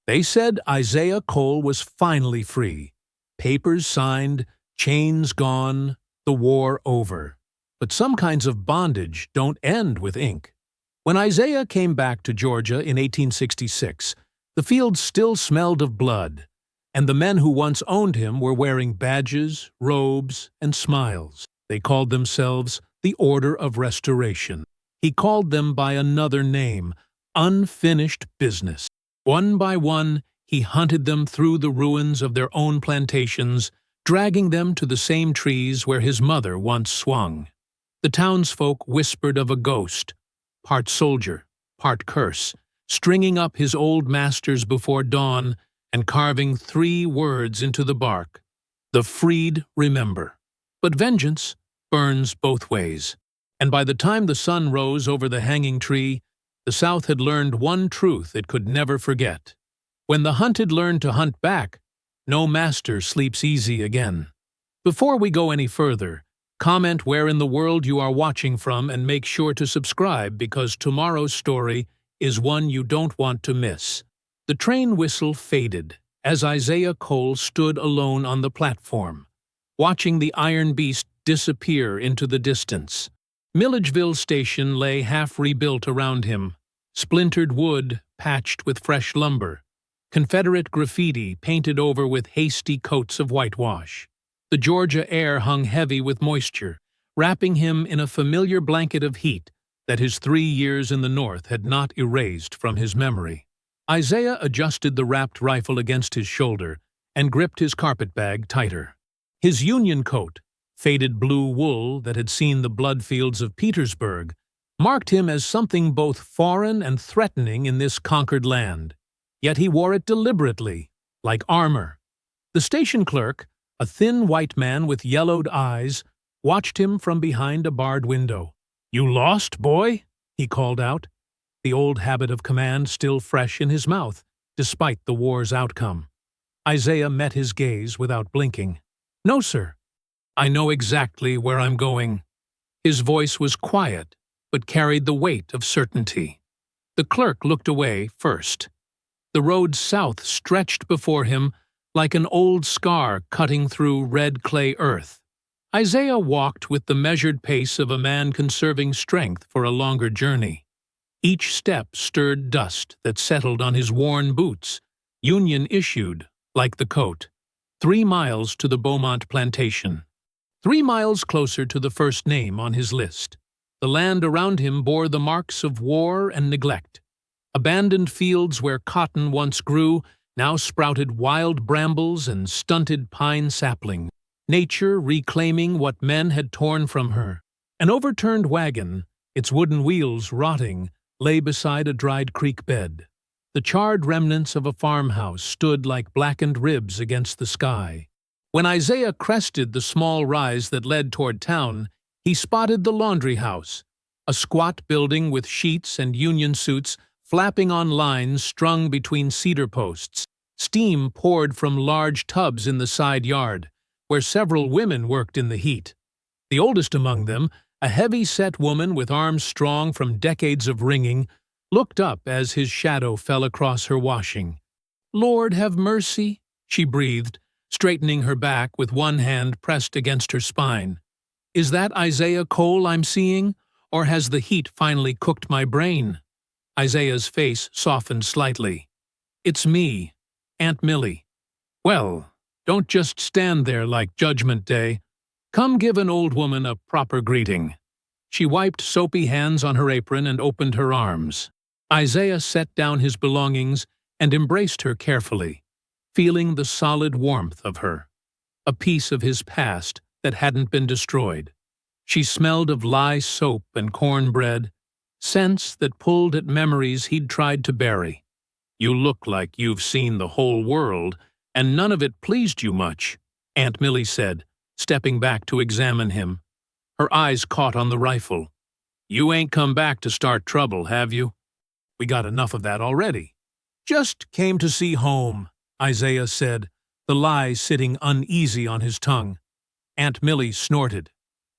They said Isaiah Cole was finally free. Papers signed, chains gone, the war over. But some kinds of bondage don't end with ink. When Isaiah came back to Georgia in 1866, the fields still smelled of blood, and the men who once owned him were wearing badges, robes, and smiles. They called themselves the Order of Restoration. He called them by another name, unfinished business. One by one, he hunted them through the ruins of their own plantations, dragging them to the same trees where his mother once swung. The townsfolk whispered of a ghost, part soldier, part curse, stringing up his old masters before dawn and carving 3 words into the bark: "The freed remember." But vengeance burns both ways, and by the time the sun rose over the hanging tree, the South had learned one truth it could never forget. When the hunted learn to hunt back, no master sleeps easy again. Before we go any further, comment where in the world you are watching from and make sure to subscribe, because tomorrow's story is one you don't want to miss. The train whistle faded as Isaiah Cole stood alone on the platform, watching the iron beast disappear into the distance. Milledgeville Station lay half rebuilt around him, splintered wood patched with fresh lumber, Confederate graffiti painted over with hasty coats of whitewash. The Georgia air hung heavy with moisture, wrapping him in a familiar blanket of heat that his 3 years in the North had not erased from his memory. Isaiah adjusted the wrapped rifle against his shoulder and gripped his carpetbag tighter. His Union coat, faded blue wool that had seen the blood fields of Petersburg, marked him as something both foreign and threatening in this conquered land. Yet he wore it deliberately, like armor. The station clerk, a thin white man with yellowed eyes, watched him from behind a barred window. "You lost, boy?" he called out, the old habit of command still fresh in his mouth, despite the war's outcome. Isaiah met his gaze without blinking. "No, sir. I know exactly where I'm going." His voice was quiet, but carried the weight of certainty. The clerk looked away first. The road south stretched before him like an old scar cutting through red clay earth. Isaiah walked with the measured pace of a man conserving strength for a longer journey. Each step stirred dust that settled on his worn boots, Union-issued, like the coat. 3 miles to the Beaumont plantation. 3 miles closer to the first name on his list. The land around him bore the marks of war and neglect. Abandoned fields where cotton once grew now sprouted wild brambles and stunted pine saplings. Nature reclaiming what men had torn from her. An overturned wagon, its wooden wheels rotting, lay beside a dried creek bed. The charred remnants of a farmhouse stood like blackened ribs against the sky. When Isaiah crested the small rise that led toward town, he spotted the laundry house, a squat building with sheets and union suits flapping on lines strung between cedar posts. Steam poured from large tubs in the side yard, where several women worked in the heat. The oldest among them, a heavy-set woman with arms strong from decades of wringing, looked up as his shadow fell across her washing. "Lord have mercy," she breathed, straightening her back with one hand pressed against her spine. "Is that Isaiah Cole I'm seeing, or has the heat finally cooked my brain?" Isaiah's face softened slightly. "It's me, Aunt Millie." "Well, don't just stand there like Judgment Day. Come give an old woman a proper greeting." She wiped soapy hands on her apron and opened her arms. Isaiah set down his belongings and embraced her carefully, feeling the solid warmth of her, a piece of his past that hadn't been destroyed. She smelled of lye soap and cornbread, scents that pulled at memories he'd tried to bury. "You look like you've seen the whole world, and none of it pleased you much," Aunt Millie said, stepping back to examine him. Her eyes caught on the rifle. "You ain't come back to start trouble, have you?" "We got enough of that already." "Just came to see home," Isaiah said, the lie sitting uneasy on his tongue. Aunt Millie snorted.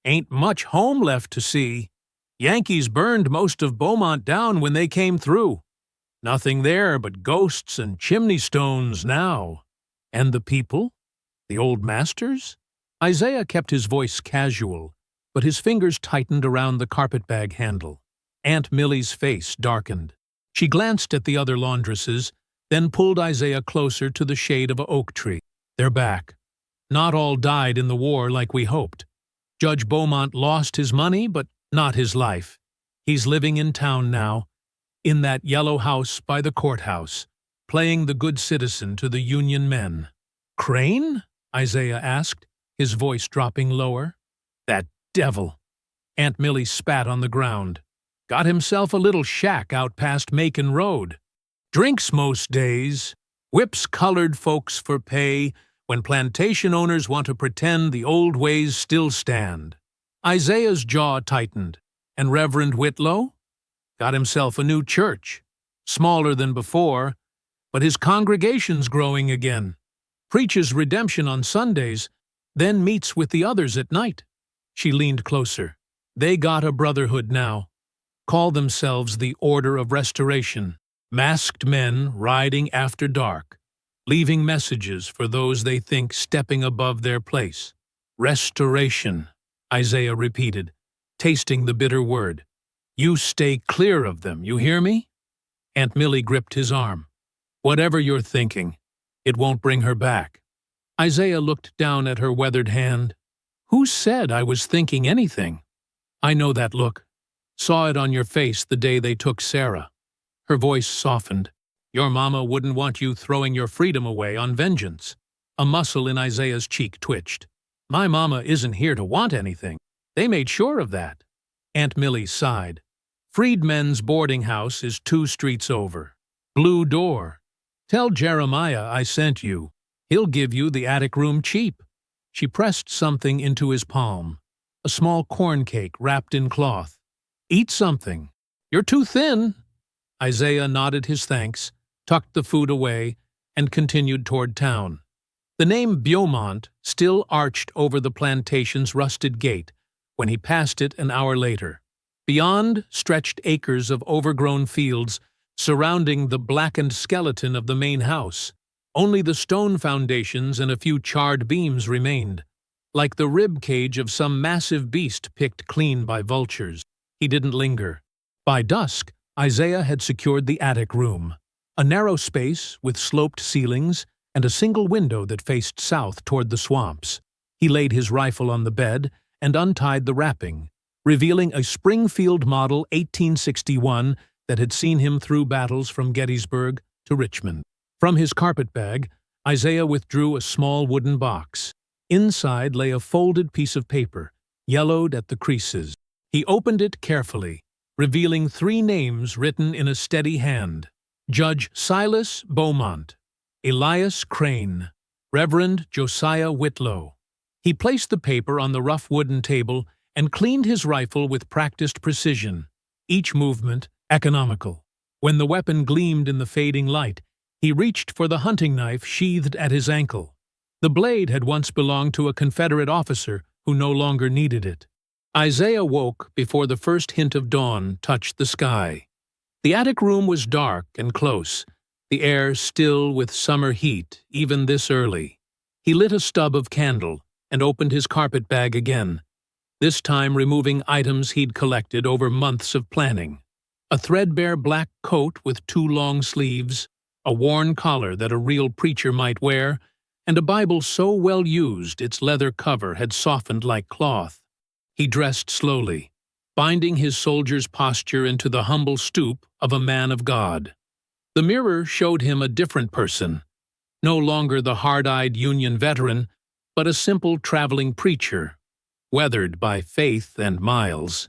"Ain't much home left to see. Yankees burned most of Beaumont down when they came through." Nothing there but ghosts and chimney stones now. And the people? The old masters? Isaiah kept his voice casual, but his fingers tightened around the carpetbag handle. Aunt Millie's face darkened. She glanced at the other laundresses, then pulled Isaiah closer to the shade of an oak tree. They're back. Not all died in the war like we hoped. Judge Beaumont lost his money, but not his life. He's living in town now, in that yellow house by the courthouse, playing the good citizen to the Union men. Crane? Isaiah asked, his voice dropping lower. That devil! Aunt Millie spat on the ground. Got himself a little shack out past Macon Road. Drinks most days. Whips colored folks for pay when plantation owners want to pretend the old ways still stand. Isaiah's jaw tightened. And Reverend Whitlow? Got himself a new church. Smaller than before, but his congregation's growing again. Preaches redemption on Sundays, then meets with the others at night. She leaned closer. They got a brotherhood now. Call themselves the Order of Restoration. Masked men riding after dark, leaving messages for those they think stepping above their place. Restoration, Isaiah repeated, tasting the bitter word. You stay clear of them, you hear me? Aunt Millie gripped his arm. Whatever you're thinking, it won't bring her back. Isaiah looked down at her weathered hand. Who said I was thinking anything? I know that look. Saw it on your face the day they took Sarah. Her voice softened. Your mama wouldn't want you throwing your freedom away on vengeance. A muscle in Isaiah's cheek twitched. My mama isn't here to want anything. They made sure of that. Aunt Millie sighed. Freedmen's boarding house is 2 streets over. Blue door. Tell Jeremiah I sent you. He'll give you the attic room cheap. She pressed something into his palm. A small corn cake wrapped in cloth. Eat something. You're too thin. Isaiah nodded his thanks, tucked the food away, and continued toward town. The name Beaumont still arched over the plantation's rusted gate when he passed it an hour later. Beyond stretched acres of overgrown fields surrounding the blackened skeleton of the main house. Only the stone foundations and a few charred beams remained, like the rib cage of some massive beast picked clean by vultures. He didn't linger. By dusk, Isaiah had secured the attic room, a narrow space with sloped ceilings and a single window that faced south toward the swamps. He laid his rifle on the bed and untied the wrapping, revealing a Springfield Model 1861 that had seen him through battles from Gettysburg to Richmond. From his carpetbag, Isaiah withdrew a small wooden box. Inside lay a folded piece of paper, yellowed at the creases. He opened it carefully, revealing 3 names written in a steady hand. Judge Silas Beaumont, Elias Crane, Reverend Josiah Whitlow. He placed the paper on the rough wooden table and cleaned his rifle with practiced precision, each movement economical. When the weapon gleamed in the fading light, he reached for the hunting knife sheathed at his ankle. The blade had once belonged to a Confederate officer who no longer needed it. Isaiah woke before the first hint of dawn touched the sky. The attic room was dark and close, the air still with summer heat even this early. He lit a stub of candle and opened his carpetbag again, this time removing items he'd collected over months of planning. A threadbare black coat with 2 long sleeves, a worn collar that a real preacher might wear, and a Bible so well used its leather cover had softened like cloth. He dressed slowly, binding his soldier's posture into the humble stoop of a man of God. The mirror showed him a different person, no longer the hard-eyed Union veteran, but a simple traveling preacher, weathered by faith and miles.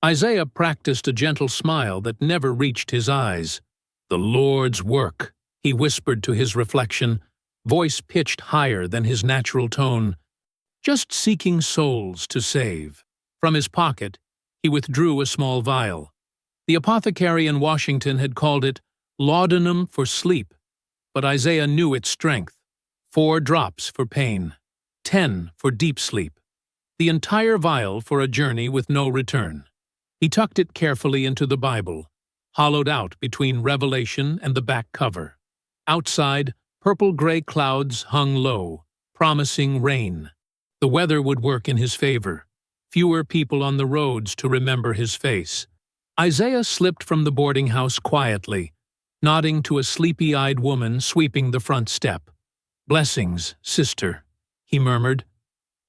Isaiah practiced a gentle smile that never reached his eyes. The Lord's work, he whispered to his reflection, voice pitched higher than his natural tone. Just seeking souls to save. From his pocket, he withdrew a small vial. The apothecary in Washington had called it laudanum for sleep, but Isaiah knew its strength. 4 drops for pain, 10 for deep sleep. The entire vial for a journey with no return. He tucked it carefully into the Bible, hollowed out between Revelation and the back cover. Outside, purple-gray clouds hung low, promising rain. The weather would work in his favor. Fewer people on the roads to remember his face. Isaiah slipped from the boarding house quietly, nodding to a sleepy-eyed woman sweeping the front step. "Blessings, sister," he murmured.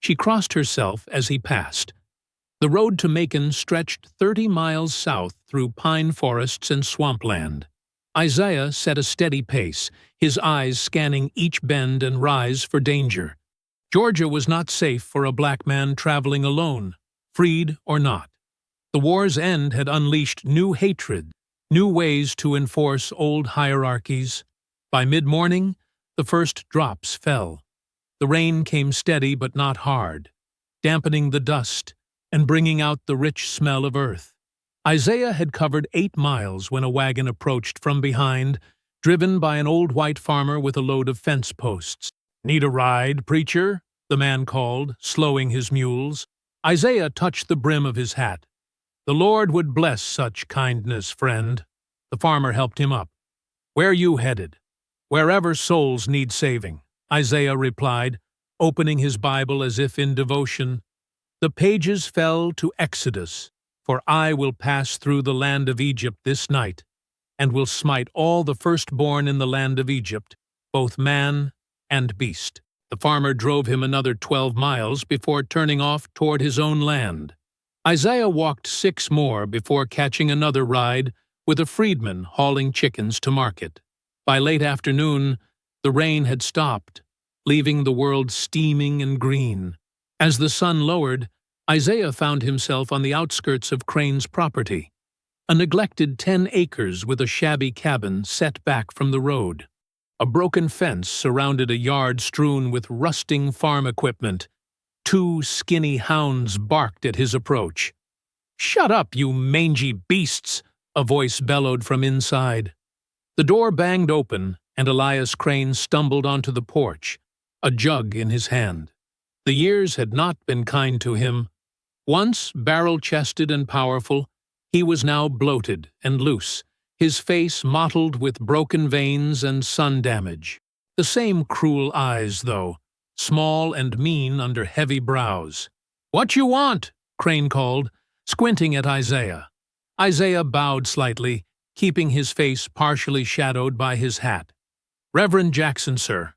She crossed herself as he passed. The road to Macon stretched 30 miles south through pine forests and swampland. Isaiah set a steady pace, his eyes scanning each bend and rise for danger. Georgia was not safe for a black man traveling alone, freed or not. The war's end had unleashed new hatred, new ways to enforce old hierarchies. By mid-morning, the first drops fell. The rain came steady but not hard, dampening the dust and bringing out the rich smell of earth. Isaiah had covered 8 miles when a wagon approached from behind, driven by an old white farmer with a load of fence posts. "Need a ride, preacher?" the man called, slowing his mules. Isaiah touched the brim of his hat. "The Lord would bless such kindness, friend." The farmer helped him up. "Where you headed?" "Wherever souls need saving," Isaiah replied, opening his Bible as if in devotion. The pages fell to Exodus. "For I will pass through the land of Egypt this night, and will smite all the firstborn in the land of Egypt, both man and beast." The farmer drove him another 12 miles before turning off toward his own land. Isaiah walked 6 more before catching another ride with a freedman hauling chickens to market. By late afternoon, the rain had stopped, leaving the world steaming and green. As the sun lowered, Isaiah found himself on the outskirts of Crane's property, a neglected 10 acres with a shabby cabin set back from the road. A broken fence surrounded a yard strewn with rusting farm equipment. 2 skinny hounds barked at his approach. "Shut up, you mangy beasts!" a voice bellowed from inside. The door banged open, and Elias Crane stumbled onto the porch, a jug in his hand. The years had not been kind to him. Once barrel-chested and powerful, he was now bloated and loose, his face mottled with broken veins and sun damage. The same cruel eyes, though, small and mean under heavy brows. "What you want?" Crane called, squinting at Isaiah. Isaiah bowed slightly, keeping his face partially shadowed by his hat. "Reverend Jackson, sir.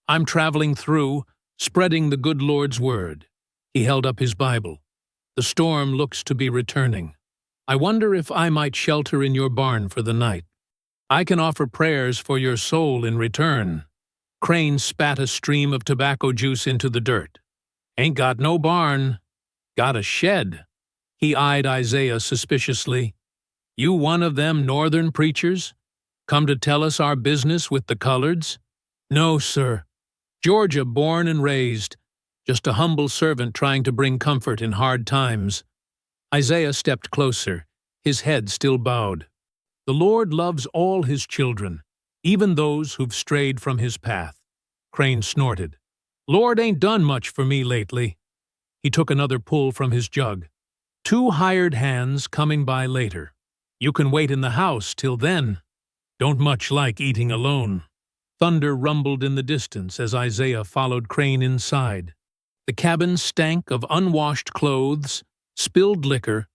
I'm traveling through, spreading the good Lord's word." He held up his Bible. "The storm looks to be returning. I wonder if I might shelter in your barn for the night. I can offer prayers for your soul in return." Crane spat a stream of tobacco juice into the dirt. "Ain't got no barn. Got a shed." He eyed Isaiah suspiciously. "You one of them northern preachers? Come to tell us our business with the coloreds?" "No, sir. Georgia born and raised. Just a humble servant trying to bring comfort in hard times." Isaiah stepped closer, his head still bowed. "The Lord loves all his children, even those who've strayed from his path." Crane snorted. "Lord ain't done much for me lately." He took another pull from his jug. 2 hired hands coming by later. "You can wait in the house till then. Don't much like eating alone." Thunder rumbled in the distance as Isaiah followed Crane inside. The cabin stank of unwashed clothes, spilled liquor,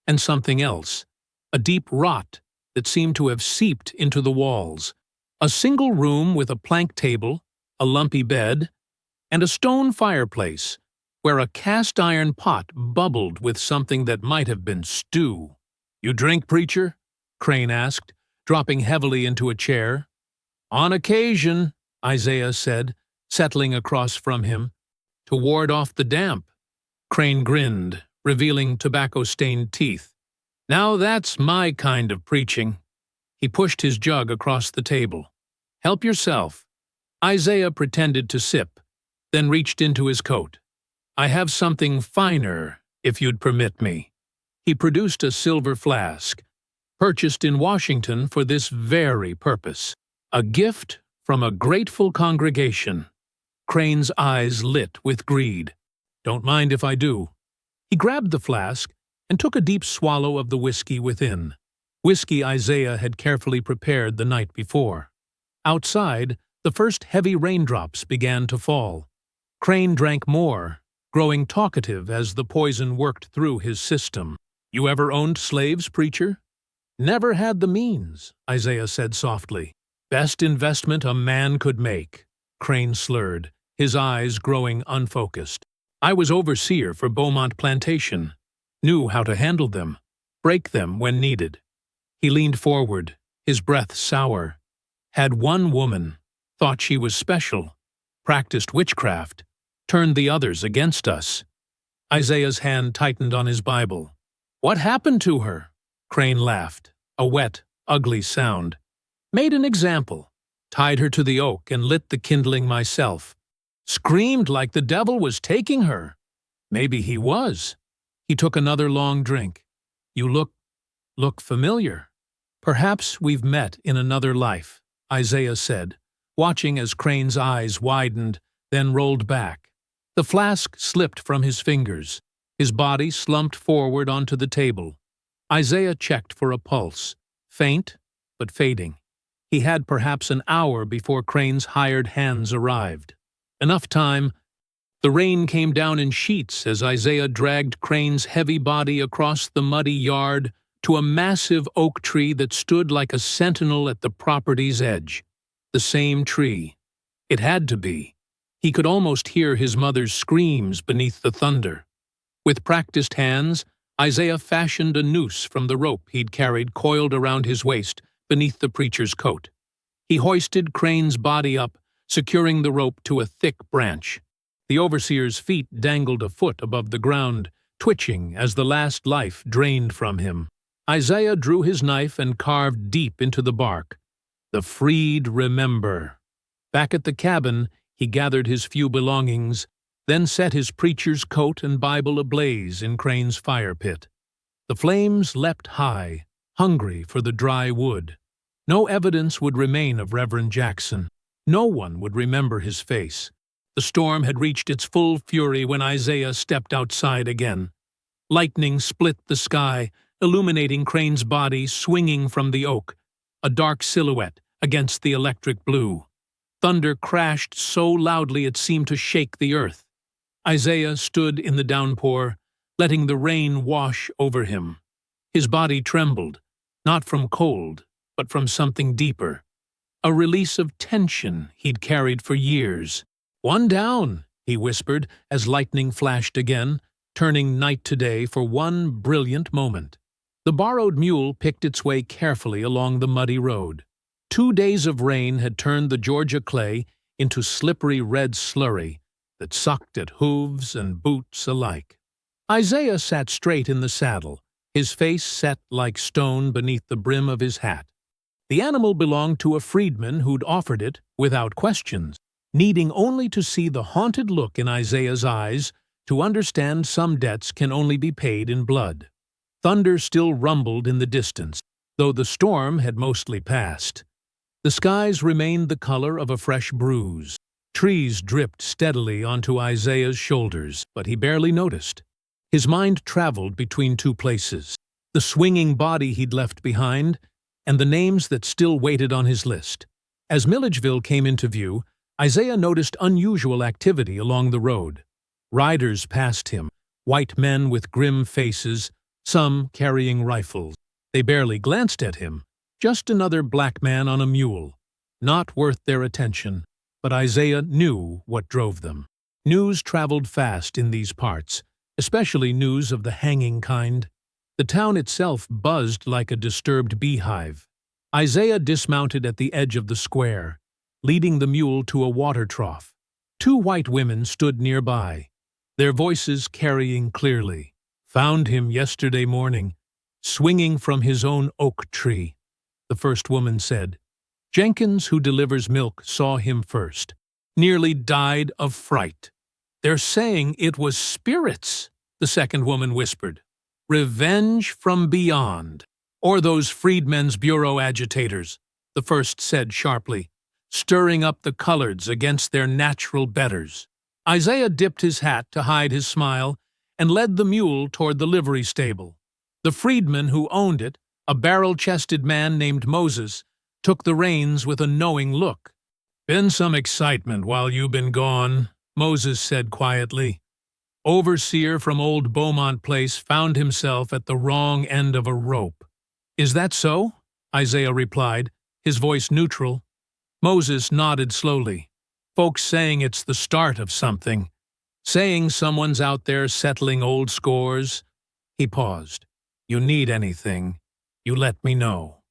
and something else, a deep rot that seemed to have seeped into the walls. A single room with a plank table, a lumpy bed, and a stone fireplace where a cast-iron pot bubbled with something that might have been stew. "You drink, preacher?" Crane asked, dropping heavily into a chair. "On occasion," Isaiah said, settling across from him. "To ward off the damp." Crane grinned, revealing tobacco-stained teeth. "Now that's my kind of preaching." He pushed his jug across the table. "Help yourself." Isaiah pretended to sip, then reached into his coat. "I have something finer, if you'd permit me." He produced a silver flask, purchased in Washington for this very purpose. A gift from a grateful congregation. Crane's eyes lit with greed. "Don't mind if I do." He grabbed the flask and took a deep swallow of the whiskey within. whiskey Isaiah had carefully prepared the night before. Outside, the first heavy raindrops began to fall. Crane drank more, growing talkative as the poison worked through his system. "You ever owned slaves, preacher?" "Never had the means," Isaiah said softly. "Best investment a man could make," Crane slurred, his eyes growing unfocused. "I was overseer for Beaumont Plantation. Knew how to handle them, break them when needed." He leaned forward, his breath sour. "Had one woman, thought she was special, practiced witchcraft, turned the others against us." Isaiah's hand tightened on his Bible. "What happened to her?" Crane laughed, a wet, ugly sound. "Made an example. Tied her to the oak and lit the kindling myself. Screamed like the devil was taking her." "Maybe he was." He took another long drink. "You look familiar." "Perhaps we've met in another life," Isaiah said, watching as Crane's eyes widened, then rolled back. The flask slipped from his fingers. His body slumped forward onto the table. Isaiah checked for a pulse, faint but fading. He had perhaps an hour before Crane's hired hands arrived. Enough time. The rain came down in sheets as Isaiah dragged Crane's heavy body across the muddy yard to a massive oak tree that stood like a sentinel at the property's edge. The same tree. It had to be. He could almost hear his mother's screams beneath the thunder. With practiced hands, Isaiah fashioned a noose from the rope he'd carried coiled around his waist beneath the preacher's coat. He hoisted Crane's body up, securing the rope to a thick branch. The overseer's feet dangled a foot above the ground, twitching as the last life drained from him. Isaiah drew his knife and carved deep into the bark. "The freed remember." Back at the cabin, he gathered his few belongings, then set his preacher's coat and Bible ablaze in Crane's fire pit. The flames leapt high, hungry for the dry wood. No evidence would remain of Reverend Jackson. No one would remember his face. The storm had reached its full fury when Isaiah stepped outside again. Lightning split the sky, illuminating Crane's body swinging from the oak, a dark silhouette against the electric blue. Thunder crashed so loudly it seemed to shake the earth. Isaiah stood in the downpour, letting the rain wash over him. His body trembled, not from cold, but from something deeper. A release of tension he'd carried for years. "One down," he whispered as lightning flashed again, turning night to day for one brilliant moment. The borrowed mule picked its way carefully along the muddy road. 2 days of rain had turned the Georgia clay into slippery red slurry that sucked at hooves and boots alike. Isaiah sat straight in the saddle, his face set like stone beneath the brim of his hat. The animal belonged to a freedman who'd offered it without questions, needing only to see the haunted look in Isaiah's eyes to understand some debts can only be paid in blood. Thunder still rumbled in the distance, though the storm had mostly passed. The skies remained the color of a fresh bruise. Trees dripped steadily onto Isaiah's shoulders, but he barely noticed. His mind traveled between two places, the swinging body he'd left behind and the names that still waited on his list. As Milledgeville came into view, Isaiah noticed unusual activity along the road. Riders passed him, white men with grim faces, some carrying rifles. They barely glanced at him, just another black man on a mule. Not worth their attention, but Isaiah knew what drove them. News traveled fast in these parts, especially news of the hanging kind. The town itself buzzed like a disturbed beehive. Isaiah dismounted at the edge of the square, leading the mule to a water trough. 2 white women stood nearby, their voices carrying clearly. "Found him yesterday morning, swinging from his own oak tree," the first woman said. "Jenkins, who delivers milk, saw him first. Nearly died of fright." "They're saying it was spirits," the second woman whispered. "Revenge from beyond. Or those Freedmen's Bureau agitators," the first said sharply, "stirring up the coloreds against their natural betters." Isaiah dipped his hat to hide his smile and led the mule toward the livery stable. The freedman who owned it, A barrel-chested man named Moses took the reins with a knowing look. "Been some excitement while you've been gone," Moses said quietly. "Overseer from old Beaumont Place found himself at the wrong end of a rope." "Is that so?" Isaiah replied, his voice neutral. Moses nodded slowly. "Folks saying it's the start of something. Saying someone's out there settling old scores." He paused. "You need anything, you let me know."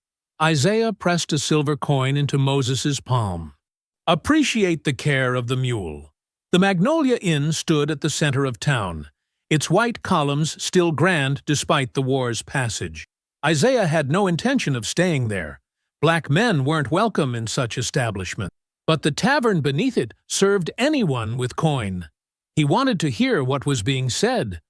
Isaiah pressed a silver coin into Moses's palm. "Appreciate the care of the mule." The Magnolia Inn stood at the center of town, its white columns still grand despite the war's passage. Isaiah had no intention of staying there. Black men weren't welcome in such establishment. But the tavern beneath it served anyone with coin. He wanted to hear what was being said,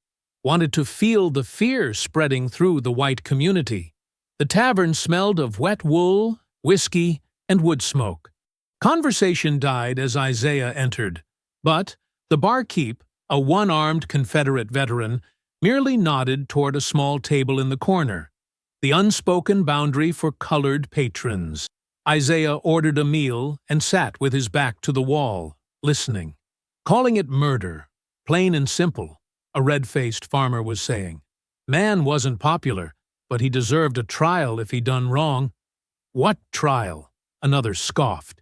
wanted to feel the fear spreading through the white community. The tavern smelled of wet wool, whiskey, and wood smoke. Conversation died as Isaiah entered, but the barkeep, a one-armed Confederate veteran, merely nodded toward a small table in the corner, the unspoken boundary for colored patrons. Isaiah ordered a meal and sat with his back to the wall, listening. "Calling it murder, plain and simple," a red-faced farmer was saying. "Man wasn't popular, but he deserved a trial if he done wrong." "What trial?" another scoffed.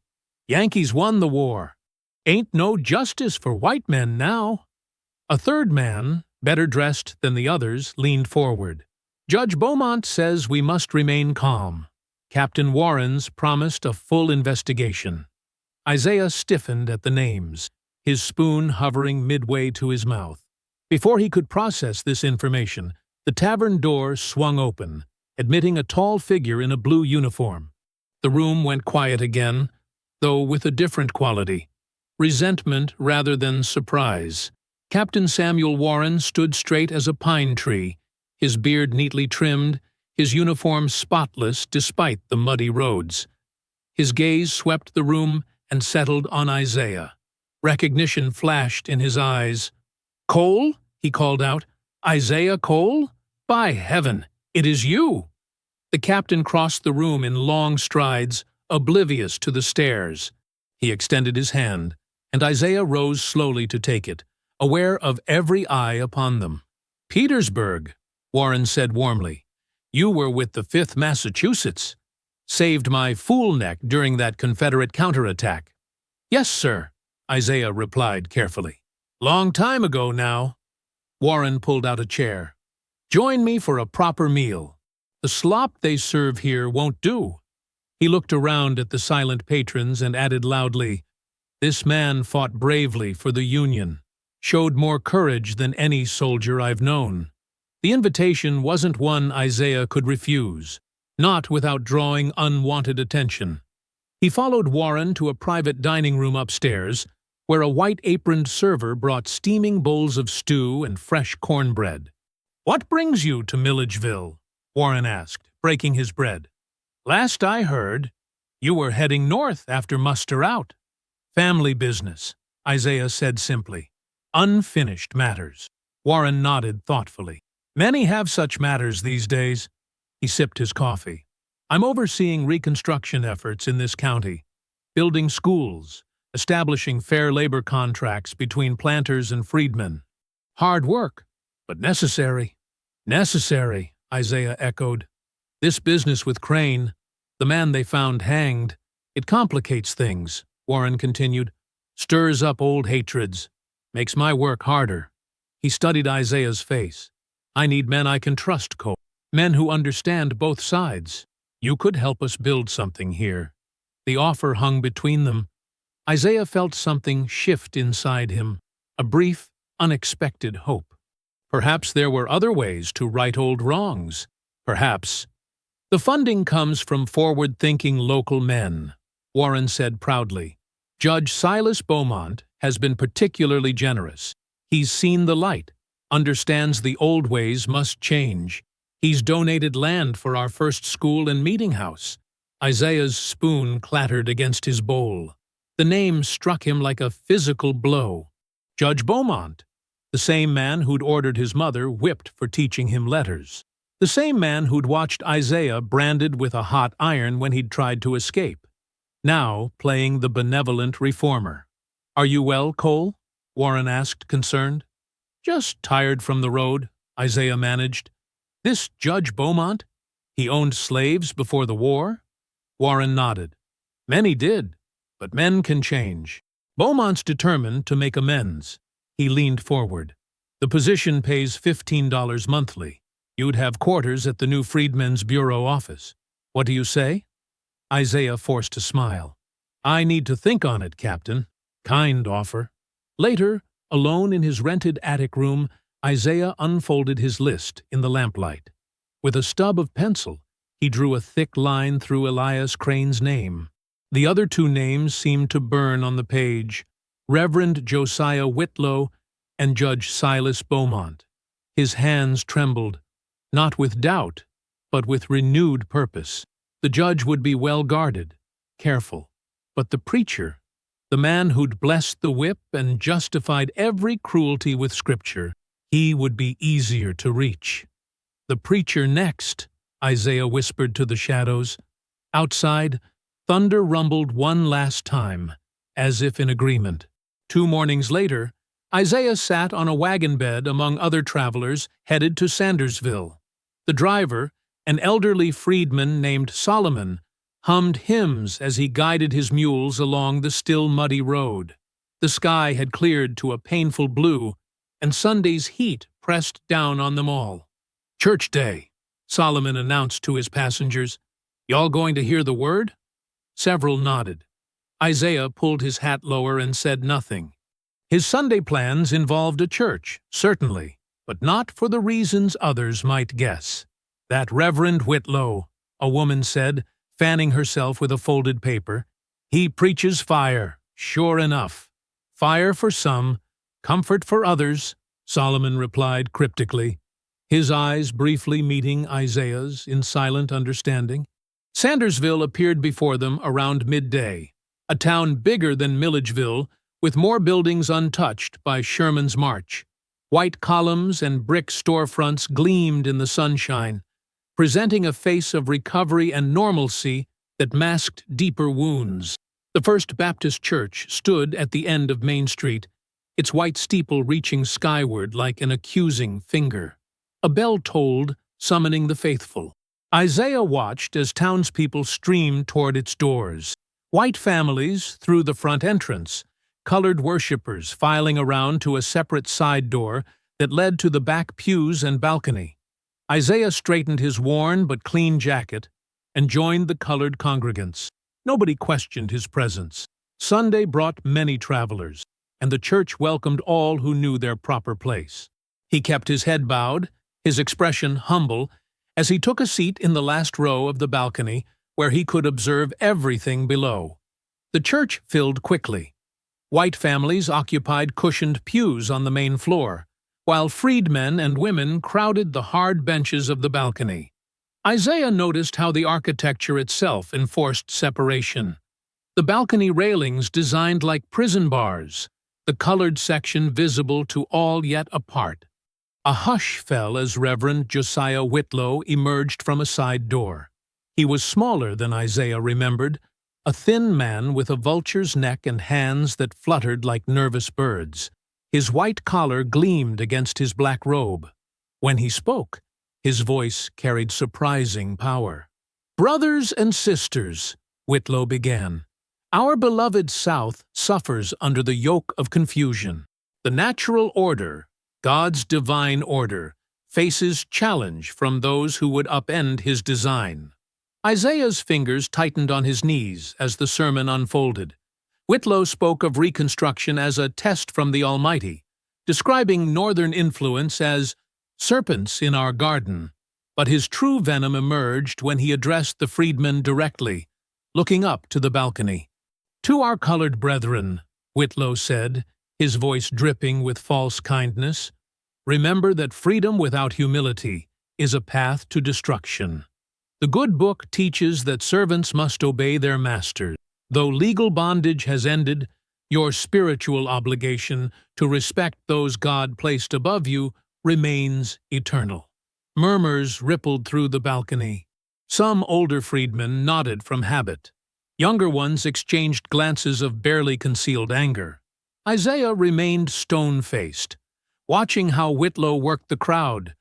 "Yankees won the war. Ain't no justice for white men now." A third man, better dressed than the others, leaned forward. "Judge Beaumont says we must remain calm. Captain Warren's promised a full investigation." Isaiah stiffened at the names, his spoon hovering midway to his mouth. Before he could process this information, the tavern door swung open, admitting a tall figure in a blue uniform. The room went quiet again, though with a different quality, resentment rather than surprise. Captain Samuel Warren stood straight as a pine tree, his beard neatly trimmed, his uniform spotless despite the muddy roads. His gaze swept the room and settled on Isaiah. Recognition flashed in his eyes. "Cole?" he called out. "Isaiah Cole? By heaven, it is you!" The captain crossed the room in long strides, oblivious to the stares. He extended his hand, and Isaiah rose slowly to take it, aware of every eye upon them. "Petersburg," Warren said warmly. "You were with the 5th Massachusetts. Saved my fool neck during that Confederate counterattack." "Yes, sir," Isaiah replied carefully. "Long time ago now." Warren pulled out a chair. "Join me for a proper meal. The slop they serve here won't do." He looked around at the silent patrons and added loudly, "This man fought bravely for the Union, showed more courage than any soldier I've known." The invitation wasn't one Isaiah could refuse, not without drawing unwanted attention. He followed Warren to a private dining room upstairs, where a white-aproned server brought steaming bowls of stew and fresh cornbread. "What brings you to Milledgeville?" Warren asked, breaking his bread. "Last I heard, you were heading north after muster out." "Family business," Isaiah said simply. "Unfinished matters." Warren nodded thoughtfully. "Many have such matters these days." He sipped his coffee. "I'm overseeing reconstruction efforts in this county, building schools, establishing fair labor contracts between planters and freedmen. Hard work, but necessary." "Necessary," Isaiah echoed. "This business with Crane, the man they found hanged, it complicates things," Warren continued. "Stirs up old hatreds. Makes my work harder." He studied Isaiah's face. "I need men I can trust, Cole. Men who understand both sides. You could help us build something here." The offer hung between them. Isaiah felt something shift inside him, a brief, unexpected hope. Perhaps there were other ways to right old wrongs. Perhaps. "The funding comes from forward-thinking local men," Warren said proudly. "Judge Silas Beaumont has been particularly generous. He's seen the light, understands the old ways must change. He's donated land for our first school and meeting house." Isaiah's spoon clattered against his bowl. The name struck him like a physical blow. Judge Beaumont, the same man who'd ordered his mother whipped for teaching him letters. The same man who'd watched Isaiah branded with a hot iron when he'd tried to escape, now playing the benevolent reformer. "Are you well, Cole?" Warren asked, concerned. "Just tired from the road," Isaiah managed. "This Judge Beaumont? He owned slaves before the war?" Warren nodded. "Many did, but men can change. Beaumont's determined to make amends." He leaned forward. "The position pays $15 monthly. You'd have quarters at the new Freedmen's Bureau office. What do you say?" Isaiah forced a smile. "I need to think on it, Captain. Kind offer." Later, alone in his rented attic room, Isaiah unfolded his list in the lamplight. With a stub of pencil, he drew a thick line through Elias Crane's name. The other two names seemed to burn on the page: Reverend Josiah Whitlow and Judge Silas Beaumont. His hands trembled, not with doubt, but with renewed purpose. The judge would be well guarded, careful. But the preacher, the man who'd blessed the whip and justified every cruelty with Scripture, he would be easier to reach. "The preacher next," Isaiah whispered to the shadows. Outside, thunder rumbled one last time, as if in agreement. 2 mornings later, Isaiah sat on a wagon bed among other travelers headed to Sandersville. The driver, an elderly freedman named Solomon, hummed hymns as he guided his mules along the still muddy road. The sky had cleared to a painful blue, and Sunday's heat pressed down on them all. "Church day," Solomon announced to his passengers. "Y'all going to hear the word?" Several nodded. Isaiah pulled his hat lower and said nothing. His Sunday plans involved a church, certainly, but not for the reasons others might guess. "That Reverend Whitlow," a woman said, fanning herself with a folded paper. "He preaches fire, sure enough. Fire for some, comfort for others," Solomon replied cryptically, his eyes briefly meeting Isaiah's in silent understanding. Sandersville appeared before them around midday, a town bigger than Milledgeville, with more buildings untouched by Sherman's march. White columns and brick storefronts gleamed in the sunshine, presenting a face of recovery and normalcy that masked deeper wounds. The First Baptist Church stood at the end of Main Street, its white steeple reaching skyward like an accusing finger. A bell tolled, summoning the faithful. Isaiah watched as townspeople streamed toward its doors. White families through the front entrance, colored worshippers filing around to a separate side door that led to the back pews and balcony. Isaiah straightened his worn but clean jacket and joined the colored congregants. Nobody questioned his presence. Sunday brought many travelers, and the church welcomed all who knew their proper place. He kept his head bowed, his expression humble, as he took a seat in the last row of the balcony where he could observe everything below. The church filled quickly. White families occupied cushioned pews on the main floor, while freedmen and women crowded the hard benches of the balcony. Isaiah noticed how the architecture itself enforced separation. The balcony railings designed like prison bars, the colored section visible to all yet apart. A hush fell as Reverend Josiah Whitlow emerged from a side door. He was smaller than Isaiah remembered, a thin man with a vulture's neck and hands that fluttered like nervous birds. His white collar gleamed against his black robe. When he spoke, his voice carried surprising power. "Brothers and sisters," Whitlow began, "our beloved South suffers under the yoke of confusion. The natural order, God's divine order, faces challenge from those who would upend his design." Isaiah's fingers tightened on his knees as the sermon unfolded. Whitlow spoke of Reconstruction as a test from the Almighty, describing Northern influence as serpents in our garden. But his true venom emerged when he addressed the freedmen directly, looking up to the balcony. "To our colored brethren," Whitlow said, his voice dripping with false kindness, "remember that freedom without humility is a path to destruction. The good book teaches that servants must obey their masters. Though legal bondage has ended, your spiritual obligation to respect those God placed above you remains eternal." Murmurs rippled through the balcony. Some older freedmen nodded from habit. Younger ones exchanged glances of barely concealed anger. Isaiah remained stone-faced, watching how Whitlow worked the crowd,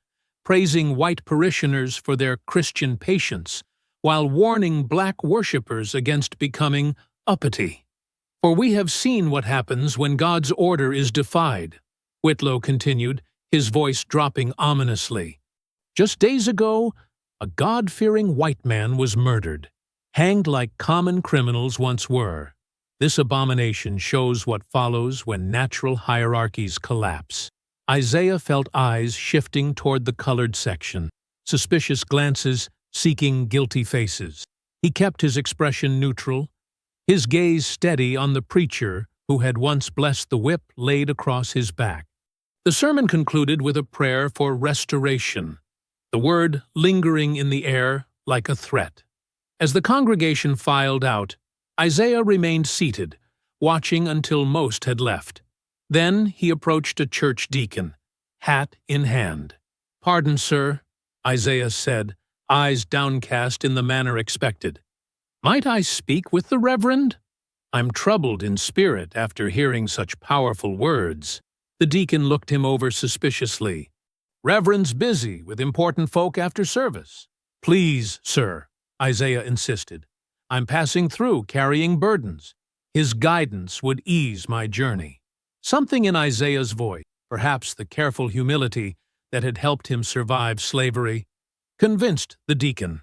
praising white parishioners for their Christian patience, while warning black worshippers against becoming uppity. "For we have seen what happens when God's order is defied," Whitlow continued, his voice dropping ominously. "Just days ago, a God-fearing white man was murdered, hanged like common criminals once were. This abomination shows what follows when natural hierarchies collapse." Isaiah felt eyes shifting toward the colored section, suspicious glances seeking guilty faces. He kept his expression neutral, his gaze steady on the preacher who had once blessed the whip laid across his back. The sermon concluded with a prayer for restoration, the word lingering in the air like a threat. As the congregation filed out, Isaiah remained seated, watching until most had left. Then he approached a church deacon, hat in hand. "Pardon, sir," Isaiah said, eyes downcast in the manner expected. "Might I speak with the Reverend? I'm troubled in spirit after hearing such powerful words." The deacon looked him over suspiciously. "Reverend's busy with important folk after service." "Please, sir," Isaiah insisted. "I'm passing through carrying burdens. His guidance would ease my journey." Something in Isaiah's voice, perhaps the careful humility that had helped him survive slavery, convinced the deacon.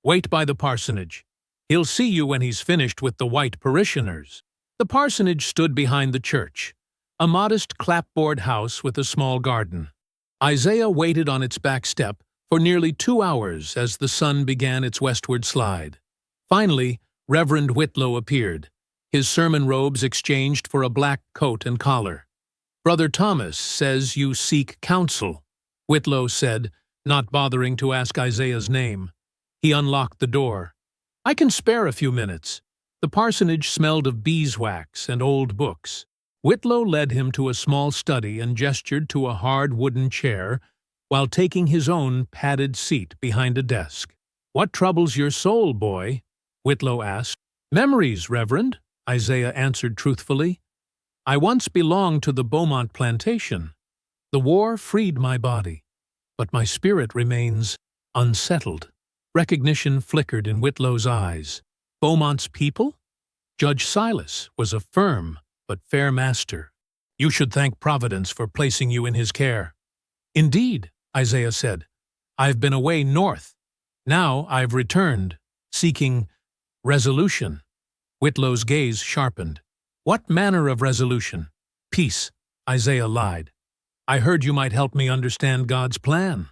"Wait by the parsonage. He'll see you when he's finished with the white parishioners." The parsonage stood behind the church, a modest clapboard house with a small garden. Isaiah waited on its back step for nearly 2 hours as the sun began its westward slide. Finally, Reverend Whitlow appeared, his sermon robes exchanged for a black coat and collar. "Brother Thomas says you seek counsel," Whitlow said, not bothering to ask Isaiah's name. He unlocked the door. "I can spare a few minutes." The parsonage smelled of beeswax and old books. Whitlow led him to a small study and gestured to a hard wooden chair while taking his own padded seat behind a desk. "What troubles your soul, boy?" Whitlow asked. "Memories, Reverend," Isaiah answered truthfully. "I once belonged to the Beaumont plantation. The war freed my body, but my spirit remains unsettled." Recognition flickered in Whitlow's eyes. Beaumont's people? Judge Silas was a firm but fair master. "You should thank Providence for placing you in his care." "Indeed," Isaiah said. "I've been away north. Now I've returned, seeking resolution." Whitlow's gaze sharpened. "What manner of resolution?" "Peace," Isaiah lied. "I heard you might help me understand God's plan."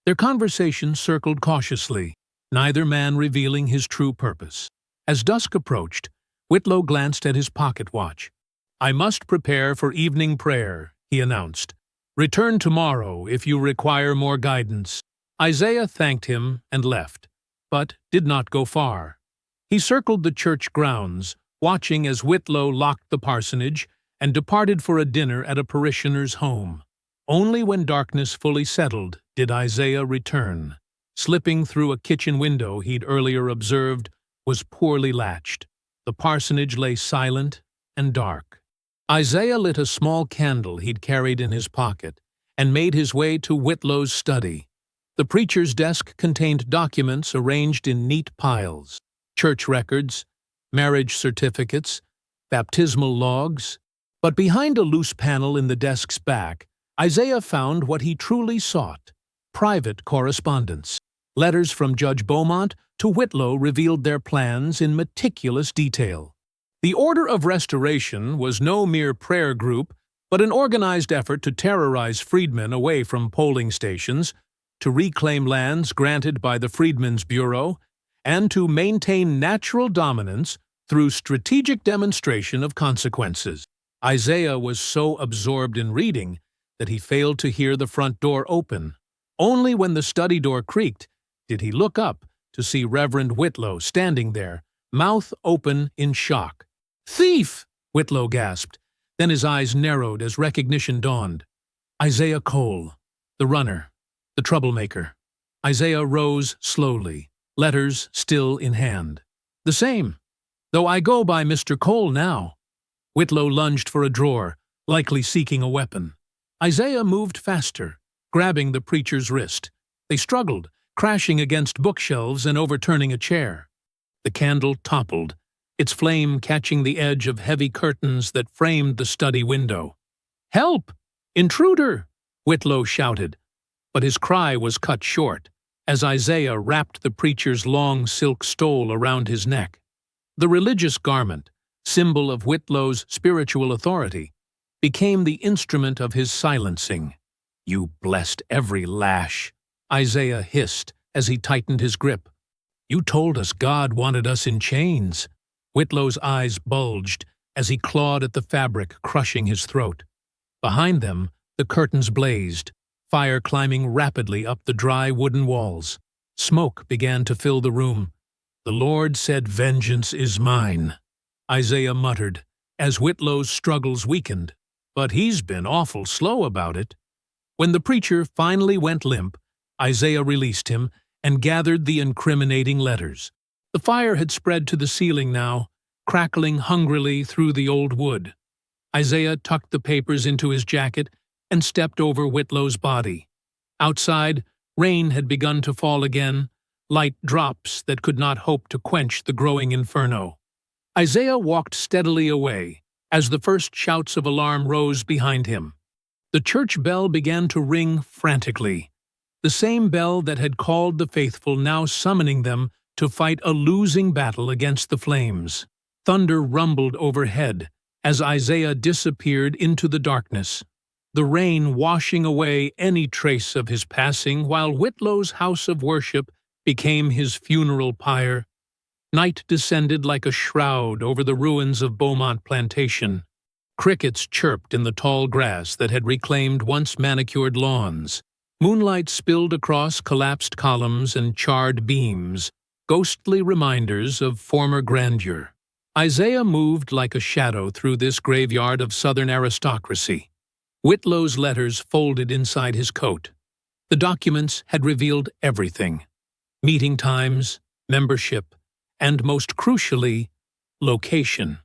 Their conversation circled cautiously, neither man revealing his true purpose. As dusk approached, Whitlow glanced at his pocket watch. "I must prepare for evening prayer," he announced. "Return tomorrow if you require more guidance." Isaiah thanked him and left, but did not go far. He circled the church grounds, watching as Whitlow locked the parsonage and departed for a dinner at a parishioner's home. Only when darkness fully settled did Isaiah return. Slipping through a kitchen window he'd earlier observed was poorly latched. The parsonage lay silent and dark. Isaiah lit a small candle he'd carried in his pocket and made his way to Whitlow's study. The preacher's desk contained documents arranged in neat piles: church records, marriage certificates, baptismal logs. But behind a loose panel in the desk's back, Isaiah found what he truly sought: private correspondence. Letters from Judge Beaumont to Whitlow revealed their plans in meticulous detail. The Order of Restoration was no mere prayer group, but an organized effort to terrorize freedmen away from polling stations, to reclaim lands granted by the Freedmen's Bureau, and to maintain natural dominance through strategic demonstration of consequences. Isaiah was so absorbed in reading that he failed to hear the front door open. Only when the study door creaked did he look up to see Reverend Whitlow standing there, mouth open in shock. "Thief!" Whitlow gasped. Then his eyes narrowed as recognition dawned. Isaiah Cole, the runner, the troublemaker. Isaiah rose slowly, letters still in hand. The same, though I go by Mr. Cole now. Whitlow lunged for a drawer, likely seeking a weapon. Isaiah moved faster, grabbing the preacher's wrist. They struggled, crashing against bookshelves and overturning a chair. The candle toppled, its flame catching the edge of heavy curtains that framed the study window. "Help! Intruder!" Whitlow shouted, but his cry was cut short as Isaiah wrapped the preacher's long silk stole around his neck. The religious garment, symbol of Whitlow's spiritual authority, became the instrument of his silencing. "You blessed every lash," Isaiah hissed as he tightened his grip. "You told us God wanted us in chains." Whitlow's eyes bulged as he clawed at the fabric, crushing his throat. Behind them, the curtains blazed, fire climbing rapidly up the dry wooden walls. Smoke began to fill the room. "The Lord said, 'Vengeance is mine,'" Isaiah muttered, as Whitlow's struggles weakened. "But he's been awful slow about it." When the preacher finally went limp, Isaiah released him and gathered the incriminating letters. The fire had spread to the ceiling now, crackling hungrily through the old wood. Isaiah tucked the papers into his jacket and stepped over Whitlow's body. Outside, rain had begun to fall again, light drops that could not hope to quench the growing inferno. Isaiah walked steadily away as the first shouts of alarm rose behind him. The church bell began to ring frantically, the same bell that had called the faithful now summoning them to fight a losing battle against the flames. Thunder rumbled overhead as Isaiah disappeared into the darkness, the rain washing away any trace of his passing while Whitlow's house of worship became his funeral pyre. Night descended like a shroud over the ruins of Beaumont Plantation. Crickets chirped in the tall grass that had reclaimed once manicured lawns. Moonlight spilled across collapsed columns and charred beams, ghostly reminders of former grandeur. Isaiah moved like a shadow through this graveyard of Southern aristocracy. Whitlow's letters folded inside his coat. The documents had revealed everything: meeting times, membership, and most crucially, location.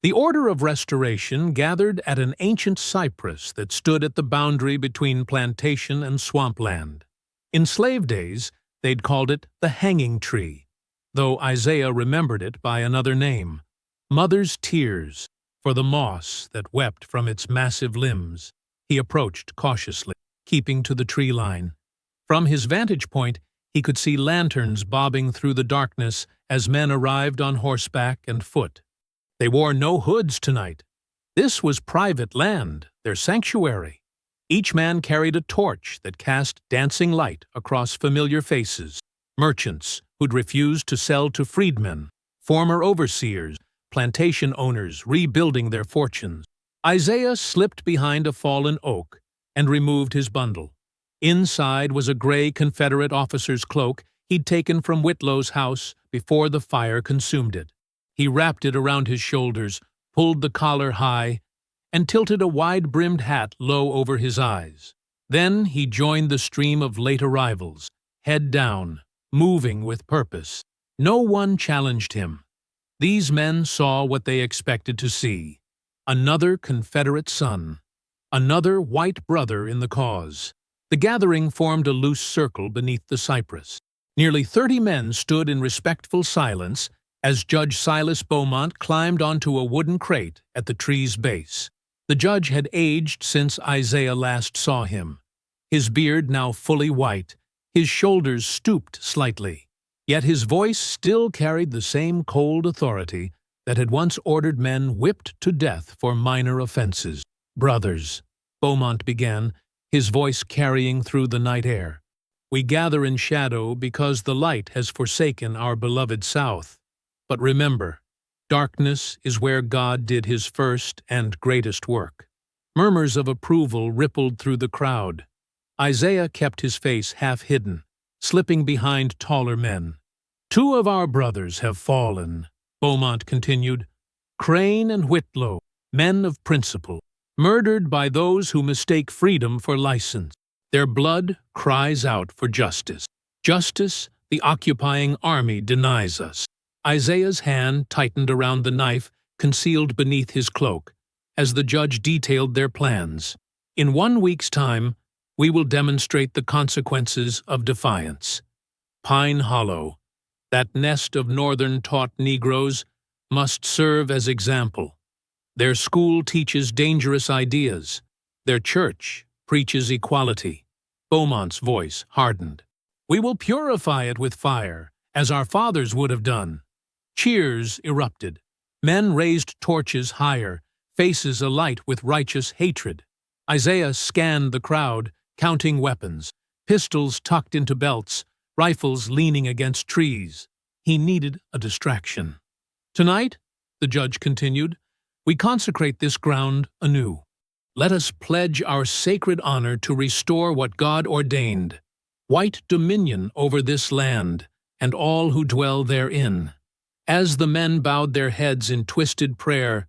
The Order of Restoration gathered at an ancient cypress that stood at the boundary between plantation and swampland. In slave days, they'd called it the Hanging Tree, though Isaiah remembered it by another name, Mother's Tears, for the moss that wept from its massive limbs. He approached cautiously, keeping to the tree line. From his vantage point, he could see lanterns bobbing through the darkness as men arrived on horseback and foot. They wore no hoods tonight. This was private land, their sanctuary. Each man carried a torch that cast dancing light across familiar faces: merchants who'd refused to sell to freedmen, former overseers, plantation owners rebuilding their fortunes. Isaiah slipped behind a fallen oak and removed his bundle. Inside was a gray Confederate officer's cloak he'd taken from Whitlow's house before the fire consumed it. He wrapped it around his shoulders, pulled the collar high, and tilted a wide-brimmed hat low over his eyes. Then he joined the stream of late arrivals, head down, moving with purpose. No one challenged him. These men saw what they expected to see: another Confederate son, another white brother in the cause. The gathering formed a loose circle beneath the cypress. Nearly 30 men stood in respectful silence as Judge Silas Beaumont climbed onto a wooden crate at the tree's base. The judge had aged since Isaiah last saw him, his beard now fully white, his shoulders stooped slightly. Yet his voice still carried the same cold authority that had once ordered men whipped to death for minor offenses. "Brothers," Beaumont began, his voice carrying through the night air, "we gather in shadow because the light has forsaken our beloved South. But remember, darkness is where God did his first and greatest work." Murmurs of approval rippled through the crowd. Isaiah kept his face half hidden, slipping behind taller men. "2 of our brothers have fallen," Beaumont continued. "Crane and Whitlow, men of principle, murdered by those who mistake freedom for license. Their blood cries out for justice." Justice, the occupying army denies us. Isaiah's hand tightened around the knife concealed beneath his cloak, as the judge detailed their plans. In 1 week's time, we will demonstrate the consequences of defiance. Pine Hollow, that nest of northern-taught Negroes, must serve as example. Their school teaches dangerous ideas. Their church preaches equality. Beaumont's voice hardened. We will purify it with fire, as our fathers would have done. Cheers erupted. Men raised torches higher, faces alight with righteous hatred. Isaiah scanned the crowd, counting weapons, pistols tucked into belts, rifles leaning against trees. He needed a distraction. Tonight, the judge continued, we consecrate this ground anew. Let us pledge our sacred honor to restore what God ordained, white dominion over this land and all who dwell therein. As the men bowed their heads in twisted prayer,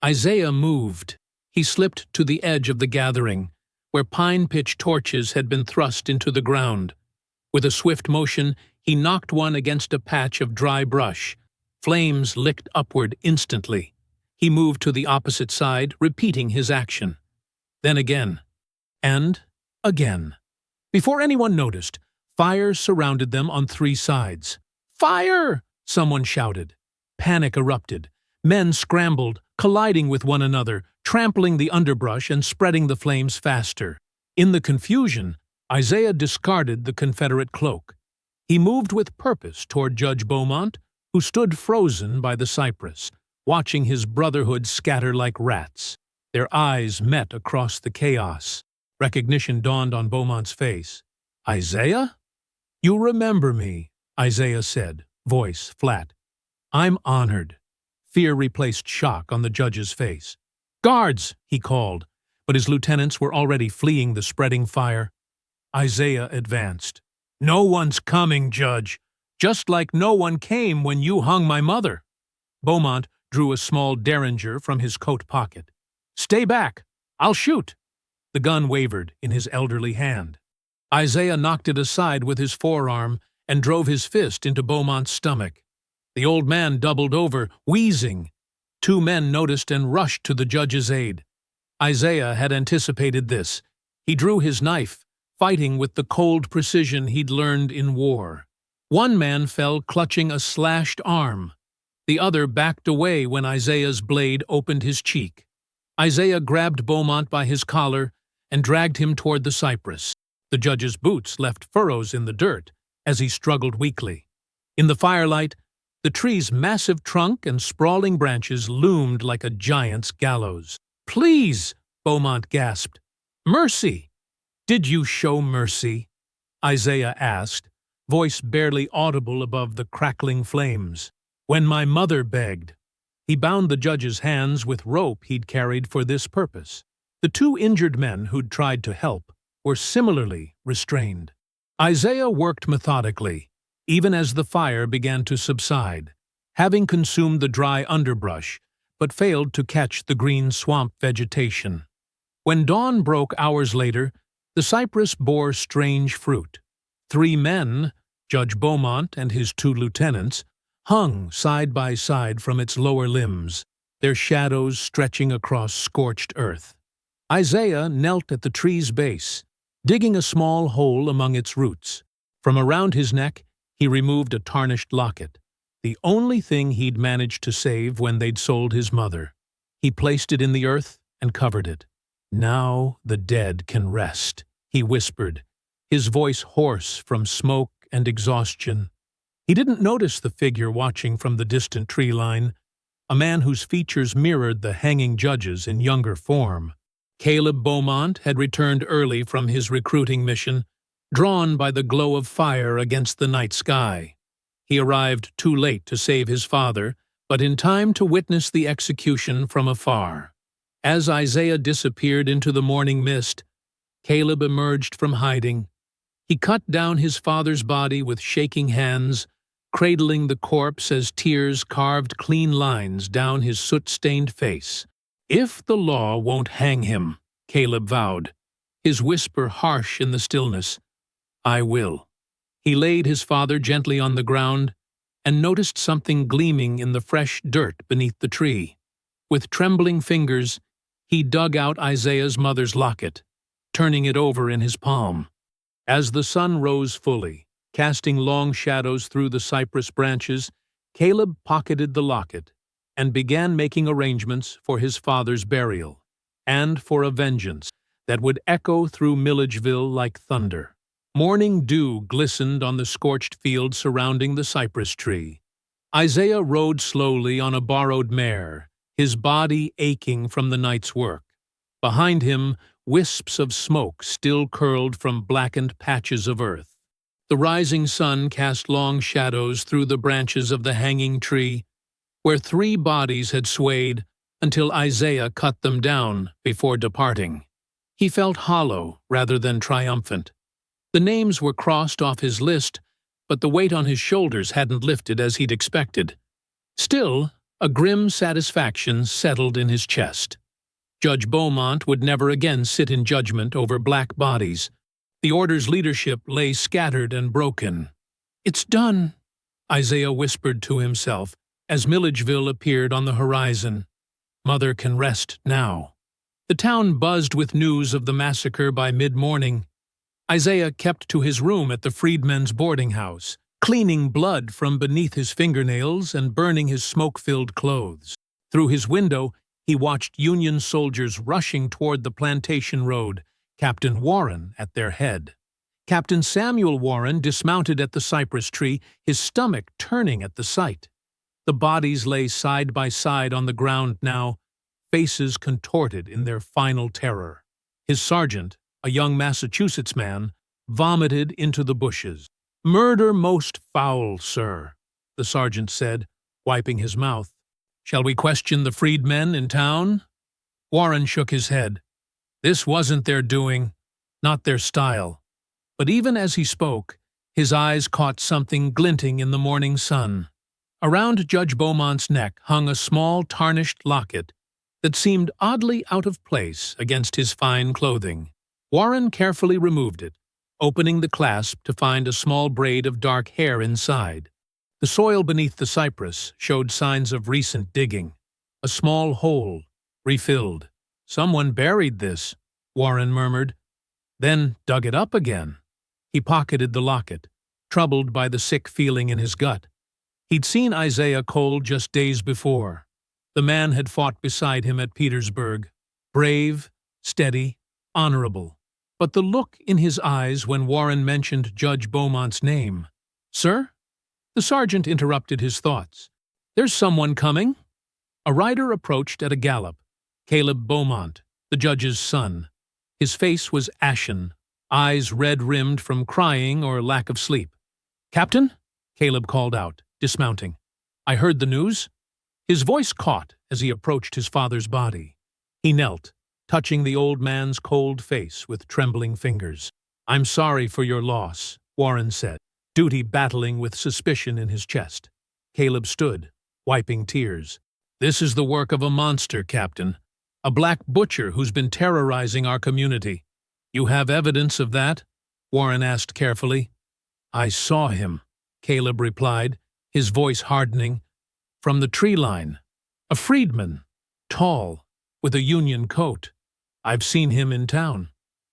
Isaiah moved. He slipped to the edge of the gathering, where pine-pitch torches had been thrust into the ground. With a swift motion, he knocked one against a patch of dry brush. Flames licked upward instantly. He moved to the opposite side, repeating his action. Then again, and again. Before anyone noticed, fire surrounded them on 3 sides. Fire! Someone shouted. Panic erupted. Men scrambled, colliding with one another, trampling the underbrush and spreading the flames faster. In the confusion, Isaiah discarded the Confederate cloak. He moved with purpose toward Judge Beaumont, who stood frozen by the cypress, watching his brotherhood scatter like rats. Their eyes met across the chaos. Recognition dawned on Beaumont's face. Isaiah? You remember me, Isaiah said, voice flat. I'm honored. Fear replaced shock on the judge's face. Guards, he called, but his lieutenants were already fleeing the spreading fire. Isaiah advanced. No one's coming, Judge, just like no one came when you hung my mother. Beaumont drew a small derringer from his coat pocket. Stay back. I'll shoot. The gun wavered in his elderly hand. Isaiah knocked it aside with his forearm and drove his fist into Beaumont's stomach. The old man doubled over, wheezing. 2 men noticed and rushed to the judge's aid. Isaiah had anticipated this. He drew his knife, fighting with the cold precision he'd learned in war. 1 man fell clutching a slashed arm. The other backed away when Isaiah's blade opened his cheek. Isaiah grabbed Beaumont by his collar and dragged him toward the cypress. The judge's boots left furrows in the dirt as he struggled weakly. In the firelight, the tree's massive trunk and sprawling branches loomed like a giant's gallows. Please, Beaumont gasped. Mercy! Did you show mercy? Isaiah asked, voice barely audible above the crackling flames. When my mother begged. He bound the judge's hands with rope he'd carried for this purpose. The 2 injured men who'd tried to help were similarly restrained. Isaiah worked methodically, even as the fire began to subside, having consumed the dry underbrush, but failed to catch the green swamp vegetation. When dawn broke hours later, the cypress bore strange fruit. 3 men, Judge Beaumont and his 2 lieutenants, hung side by side from its lower limbs, their shadows stretching across scorched earth. Isaiah knelt at the tree's base, digging a small hole among its roots. From around his neck, he removed a tarnished locket, the only thing he'd managed to save when they'd sold his mother. He placed it in the earth and covered it. Now the dead can rest, he whispered, his voice hoarse from smoke and exhaustion. He didn't notice the figure watching from the distant tree line, a man whose features mirrored the hanging judge's in younger form. Caleb Beaumont had returned early from his recruiting mission, drawn by the glow of fire against the night sky. He arrived too late to save his father, but in time to witness the execution from afar. As Isaiah disappeared into the morning mist, Caleb emerged from hiding. He cut down his father's body with shaking hands, cradling the corpse as tears carved clean lines down his soot-stained face. If the law won't hang him, Caleb vowed, his whisper harsh in the stillness, I will. He laid his father gently on the ground and noticed something gleaming in the fresh dirt beneath the tree. With trembling fingers, he dug out Isaiah's mother's locket, turning it over in his palm. As the sun rose fully, casting long shadows through the cypress branches, Caleb pocketed the locket and began making arrangements for his father's burial, and for a vengeance that would echo through Milledgeville like thunder. Morning dew glistened on the scorched field surrounding the cypress tree. Isaiah rode slowly on a borrowed mare, his body aching from the night's work. Behind him, wisps of smoke still curled from blackened patches of earth. The rising sun cast long shadows through the branches of the hanging tree, where 3 bodies had swayed until Isaiah cut them down before departing. He felt hollow rather than triumphant. The names were crossed off his list, but the weight on his shoulders hadn't lifted as he'd expected. Still, a grim satisfaction settled in his chest. Judge Beaumont would never again sit in judgment over black bodies. The order's leadership lay scattered and broken. "It's done," Isaiah whispered to himself as Milledgeville appeared on the horizon. Mother can rest now. The town buzzed with news of the massacre by mid-morning. Isaiah kept to his room at the freedmen's boarding house, cleaning blood from beneath his fingernails and burning his smoke-filled clothes. Through his window, he watched Union soldiers rushing toward the plantation road, Captain Warren at their head. Captain Samuel Warren dismounted at the cypress tree, his stomach turning at the sight. The bodies lay side by side on the ground now, faces contorted in their final terror. His sergeant, a young Massachusetts man, vomited into the bushes. "Murder most foul, sir," the sergeant said, wiping his mouth. "Shall we question the freedmen in town?" Warren shook his head. This wasn't their doing, not their style. But even as he spoke, his eyes caught something glinting in the morning sun. Around Judge Beaumont's neck hung a small tarnished locket that seemed oddly out of place against his fine clothing. Warren carefully removed it, opening the clasp to find a small braid of dark hair inside. The soil beneath the cypress showed signs of recent digging. A small hole, refilled. "Someone buried this," Warren murmured, then dug it up again. He pocketed the locket, troubled by the sick feeling in his gut. He'd seen Isaiah Cole just days before. The man had fought beside him at Petersburg, brave, steady, honorable. But the look in his eyes when Warren mentioned Judge Beaumont's name. "Sir?" The sergeant interrupted his thoughts. "There's someone coming." A rider approached at a gallop, Caleb Beaumont, the judge's son. His face was ashen, eyes red-rimmed from crying or lack of sleep. "Captain?" Caleb called out, dismounting. "I heard the news." His voice caught as he approached his father's body. He knelt, touching the old man's cold face with trembling fingers. "I'm sorry for your loss," Warren said, duty battling with suspicion in his chest. Caleb stood, wiping tears. "This is the work of a monster, Captain. A black butcher who's been terrorizing our community." "You have evidence of that?" Warren asked carefully. "I saw him," Caleb replied, his voice hardening. "From the tree line. A freedman, tall, with a Union coat. I've seen him in town."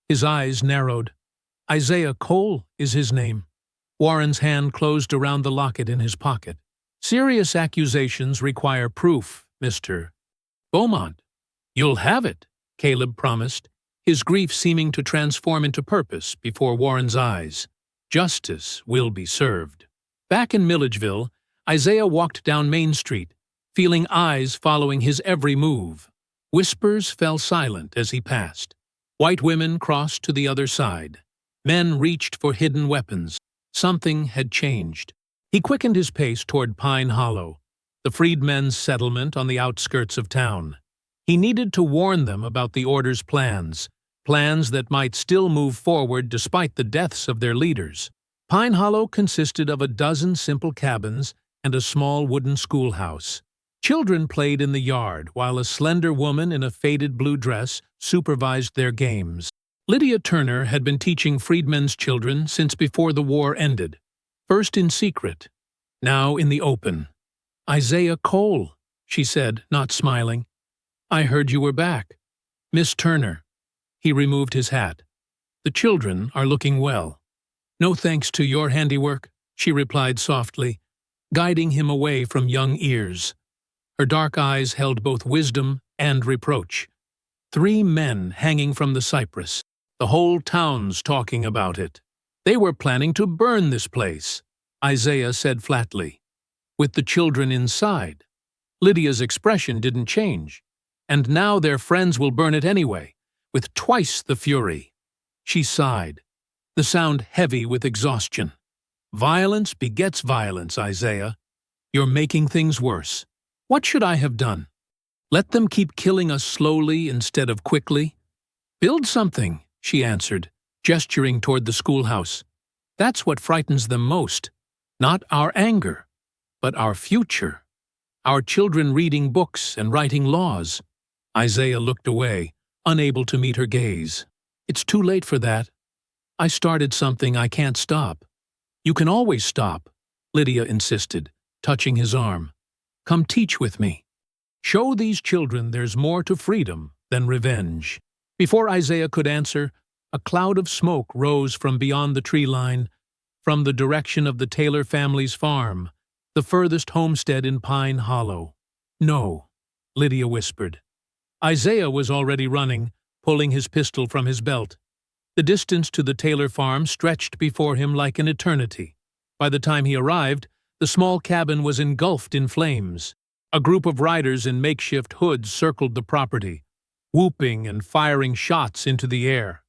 His eyes narrowed. "Isaiah Cole is his name." Warren's hand closed around the locket in his pocket. "Serious accusations require proof, Mr. Beaumont." "You'll have it," Caleb promised, his grief seeming to transform into purpose before Warren's eyes. "Justice will be served." Back in Milledgeville, Isaiah walked down Main Street, feeling eyes following his every move. Whispers fell silent as he passed. White women crossed to the other side. Men reached for hidden weapons. Something had changed. He quickened his pace toward Pine Hollow, the freedmen's settlement on the outskirts of town. He needed to warn them about the order's plans that might still move forward despite the deaths of their leaders. Pine Hollow consisted of a dozen simple cabins and a small wooden schoolhouse. Children played in the yard while a slender woman in a faded blue dress supervised their games. Lydia Turner had been teaching freedmen's children since before the war ended, first in secret, now in the open. "Isaiah Cole," she said, not smiling. "I heard you were back. Miss Turner." He removed his hat. "The children are looking well." "No thanks to your handiwork," she replied softly, guiding him away from young ears. Her dark eyes held both wisdom and reproach. 3 men hanging from the cypress. The whole town's talking about it. "They were planning to burn this place," Isaiah said flatly. "With the children inside." Lydia's expression didn't change. "And now their friends will burn it anyway, with twice the fury." She sighed, the sound heavy with exhaustion. "Violence begets violence, Isaiah. You're making things worse. What should I have done? Let them keep killing us slowly instead of quickly?" "Build something," she answered, gesturing toward the schoolhouse. "That's what frightens them most. Not our anger, but our future. Our children reading books and writing laws." Isaiah looked away, unable to meet her gaze. "It's too late for that. I started something I can't stop." "You can always stop," Lydia insisted, touching his arm. "Come teach with me. Show these children there's more to freedom than revenge." Before Isaiah could answer, a cloud of smoke rose from beyond the tree line, from the direction of the Taylor family's farm, the furthest homestead in Pine Hollow. "No," Lydia whispered. Isaiah was already running, pulling his pistol from his belt. The distance to the Taylor farm stretched before him like an eternity. By the time he arrived, the small cabin was engulfed in flames. A group of riders in makeshift hoods circled the property, whooping and firing shots into the air.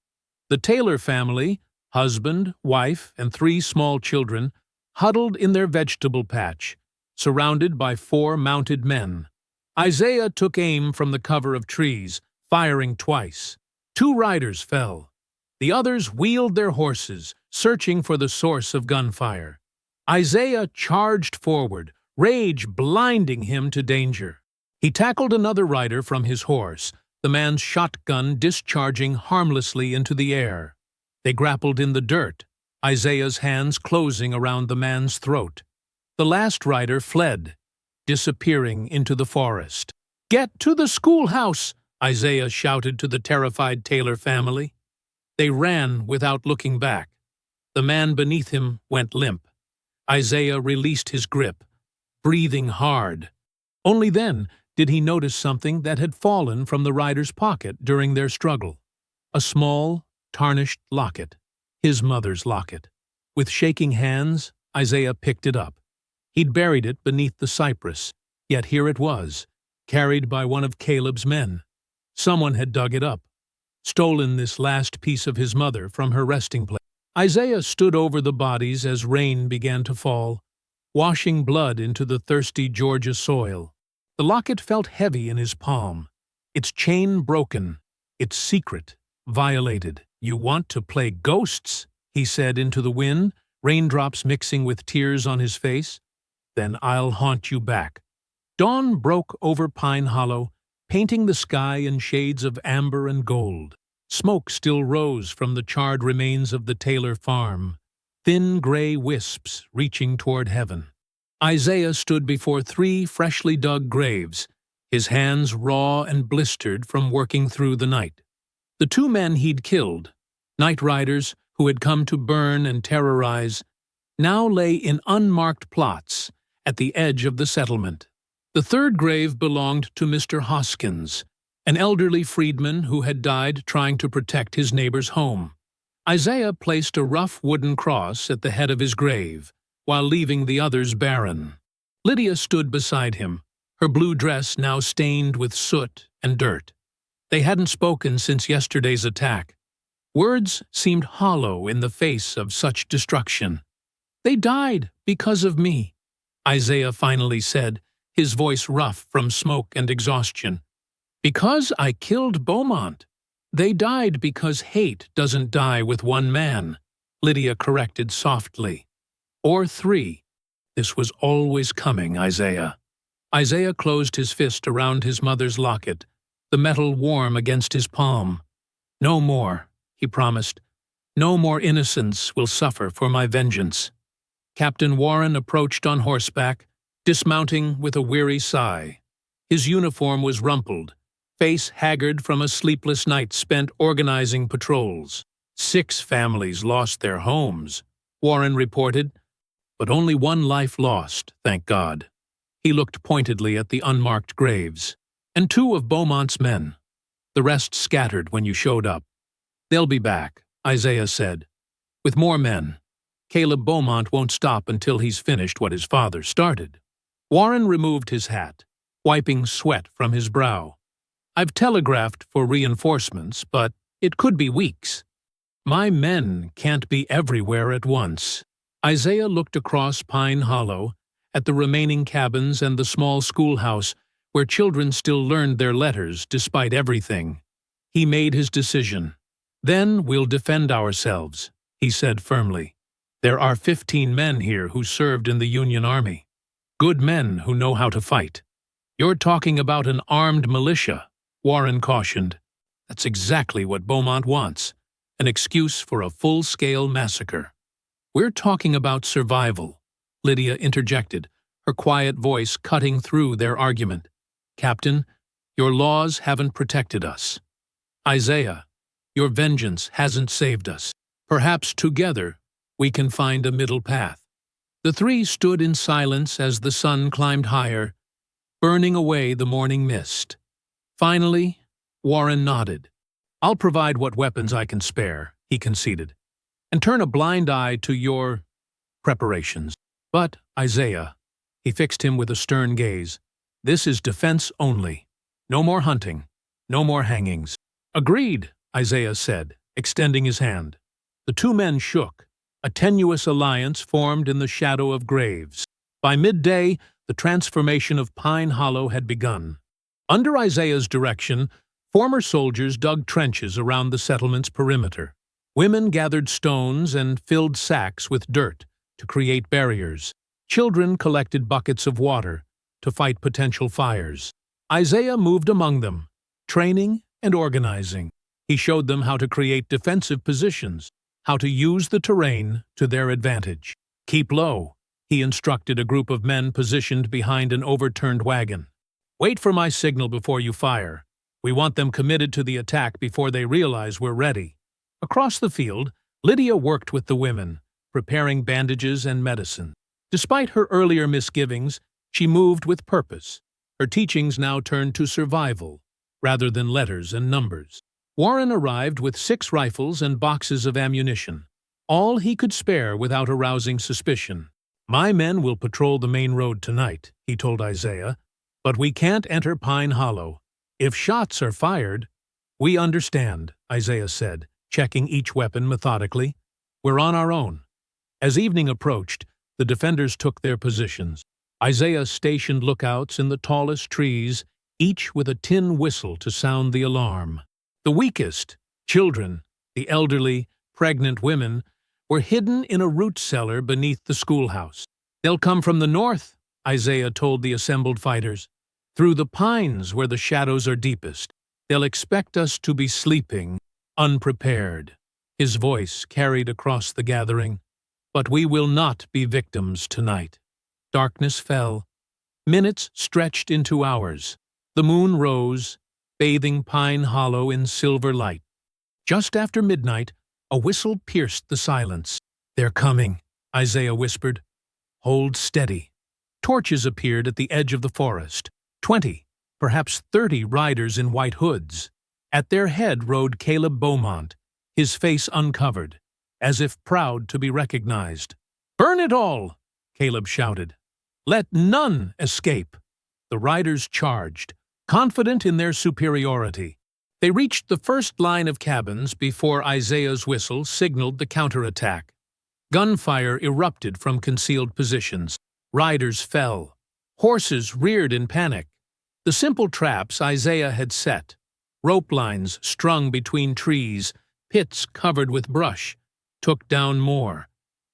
The Taylor family, husband, wife, and 3 small children, huddled in their vegetable patch, surrounded by 4 mounted men. Isaiah took aim from the cover of trees, firing twice. 2 riders fell. The others wheeled their horses, searching for the source of gunfire. Isaiah charged forward, rage blinding him to danger. He tackled another rider from his horse, the man's shotgun discharging harmlessly into the air. They grappled in the dirt, Isaiah's hands closing around the man's throat. The last rider fled, disappearing into the forest. "Get to the schoolhouse!" Isaiah shouted to the terrified Taylor family. They ran without looking back. The man beneath him went limp. Isaiah released his grip, breathing hard. Only then did he notice something that had fallen from the rider's pocket during their struggle. A small, tarnished locket, his mother's locket. With shaking hands, Isaiah picked it up. He'd buried it beneath the cypress, yet here it was, carried by one of Caleb's men. Someone had dug it up, stolen this last piece of his mother from her resting place. Isaiah stood over the bodies as rain began to fall, washing blood into the thirsty Georgia soil. The locket felt heavy in his palm, its chain broken, its secret violated. "You want to play ghosts?" he said into the wind, raindrops mixing with tears on his face. "Then I'll haunt you back." Dawn broke over Pine Hollow, painting the sky in shades of amber and gold. Smoke still rose from the charred remains of the Taylor farm, thin gray wisps reaching toward heaven. Isaiah stood before 3 freshly dug graves, his hands raw and blistered from working through the night. The 2 men he'd killed, night riders who had come to burn and terrorize, now lay in unmarked plots at the edge of the settlement. The 3rd grave belonged to Mr. Hoskins, an elderly freedman who had died trying to protect his neighbor's home. Isaiah placed a rough wooden cross at the head of his grave, while leaving the others barren. Lydia stood beside him, her blue dress now stained with soot and dirt. They hadn't spoken since yesterday's attack. Words seemed hollow in the face of such destruction. "They died because of me," Isaiah finally said, his voice rough from smoke and exhaustion. "Because I killed Beaumont. They died because hate doesn't die with one man," Lydia corrected softly. "Or 3. This was always coming, Isaiah." Isaiah closed his fist around his mother's locket, the metal warm against his palm. "No more," he promised. "No more innocents will suffer for my vengeance." Captain Warren approached on horseback, dismounting with a weary sigh. His uniform was rumpled, face haggard from a sleepless night spent organizing patrols. 6 families lost their homes, Warren reported, but only 1 life lost, thank God. He looked pointedly at the unmarked graves. "And 2 of Beaumont's men. The rest scattered when you showed up." "They'll be back," Isaiah said, "with more men. Caleb Beaumont won't stop until he's finished what his father started." Warren removed his hat, wiping sweat from his brow. "I've telegraphed for reinforcements, but it could be weeks. My men can't be everywhere at once." Isaiah looked across Pine Hollow at the remaining cabins and the small schoolhouse where children still learned their letters despite everything. He made his decision. "Then we'll defend ourselves," he said firmly. "There are 15 men here who served in the Union Army. Good men who know how to fight." "You're talking about an armed militia," Warren cautioned. "That's exactly what Beaumont wants, an excuse for a full-scale massacre." "We're talking about survival," Lydia interjected, her quiet voice cutting through their argument. "Captain, your laws haven't protected us. Isaiah, your vengeance hasn't saved us. Perhaps together we can find a middle path." The 3 stood in silence as the sun climbed higher, burning away the morning mist. Finally, Warren nodded. "I'll provide what weapons I can spare," he conceded, "and turn a blind eye to your preparations. But, Isaiah," he fixed him with a stern gaze, "this is defense only. No more hunting, no more hangings." "Agreed," Isaiah said, extending his hand. The 2 men shook. A tenuous alliance formed in the shadow of graves. By midday, the transformation of Pine Hollow had begun. Under Isaiah's direction, former soldiers dug trenches around the settlement's perimeter. Women gathered stones and filled sacks with dirt to create barriers. Children collected buckets of water to fight potential fires. Isaiah moved among them, training and organizing. He showed them how to create defensive positions, how to use the terrain to their advantage. "Keep low," he instructed a group of men positioned behind an overturned wagon. "Wait for my signal before you fire. We want them committed to the attack before they realize we're ready." Across the field, Lydia worked with the women, preparing bandages and medicine. Despite her earlier misgivings, she moved with purpose. Her teachings now turned to survival, rather than letters and numbers. Warren arrived with 6 rifles and boxes of ammunition, all he could spare without arousing suspicion. "My men will patrol the main road tonight," he told Isaiah, "but we can't enter Pine Hollow. If shots are fired—" "We understand," Isaiah said, checking each weapon methodically. "We're on our own." As evening approached, the defenders took their positions. Isaiah stationed lookouts in the tallest trees, each with a tin whistle to sound the alarm. The weakest, children, the elderly, pregnant women, were hidden in a root cellar beneath the schoolhouse. "They'll come from the north," Isaiah told the assembled fighters. "Through the pines where the shadows are deepest. They'll expect us to be sleeping, unprepared." His voice carried across the gathering. "But we will not be victims tonight." Darkness fell. Minutes stretched into hours. The moon rose, bathing Pine Hollow in silver light. Just after midnight, a whistle pierced the silence. "They're coming," Isaiah whispered. "Hold steady." Torches appeared at the edge of the forest. 20, perhaps 30 riders in white hoods. At their head rode Caleb Beaumont, his face uncovered, as if proud to be recognized. "Burn it all!" Caleb shouted. "Let none escape!" The riders charged, confident in their superiority. They reached the first line of cabins before Isaiah's whistle signaled the counterattack. Gunfire erupted from concealed positions. Riders fell. Horses reared in panic. The simple traps Isaiah had set, rope lines strung between trees, pits covered with brush, took down more.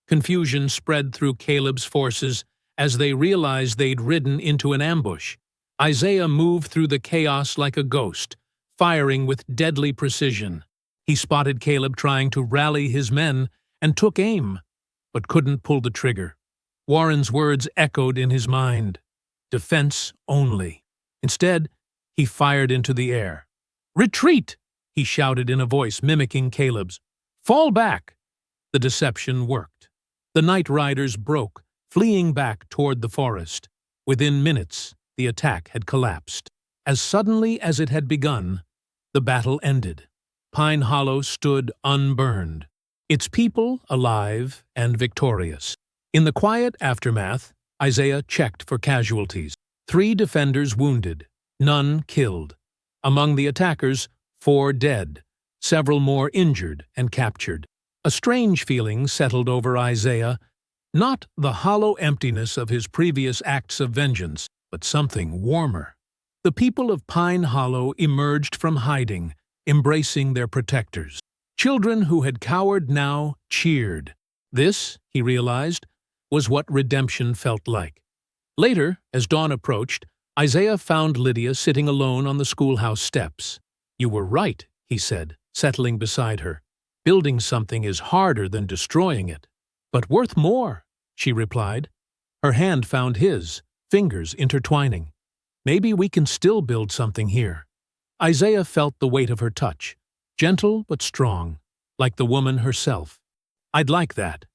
Confusion spread through Caleb's forces as they realized they'd ridden into an ambush. Isaiah moved through the chaos like a ghost, firing with deadly precision. He spotted Caleb trying to rally his men and took aim, but couldn't pull the trigger. Warren's words echoed in his mind. Defense only. Instead, he fired into the air. "Retreat!" he shouted in a voice mimicking Caleb's. "Fall back!" The deception worked. The night riders broke, fleeing back toward the forest. Within minutes, the attack had collapsed. As suddenly as it had begun, the battle ended. Pine Hollow stood unburned, its people alive and victorious. In the quiet aftermath, Isaiah checked for casualties. 3 defenders wounded, none killed. Among the attackers, 4 dead, several more injured and captured. A strange feeling settled over Isaiah, not the hollow emptiness of his previous acts of vengeance, but something warmer. The people of Pine Hollow emerged from hiding, embracing their protectors. Children who had cowered now cheered. This, he realized, was what redemption felt like. Later, as dawn approached, Isaiah found Lydia sitting alone on the schoolhouse steps. "You were right," he said, settling beside her. "Building something is harder than destroying it." "But worth more," she replied. Her hand found his, fingers intertwining. "Maybe we can still build something here." Isaiah felt the weight of her touch, gentle but strong, like the woman herself. "I'd like that."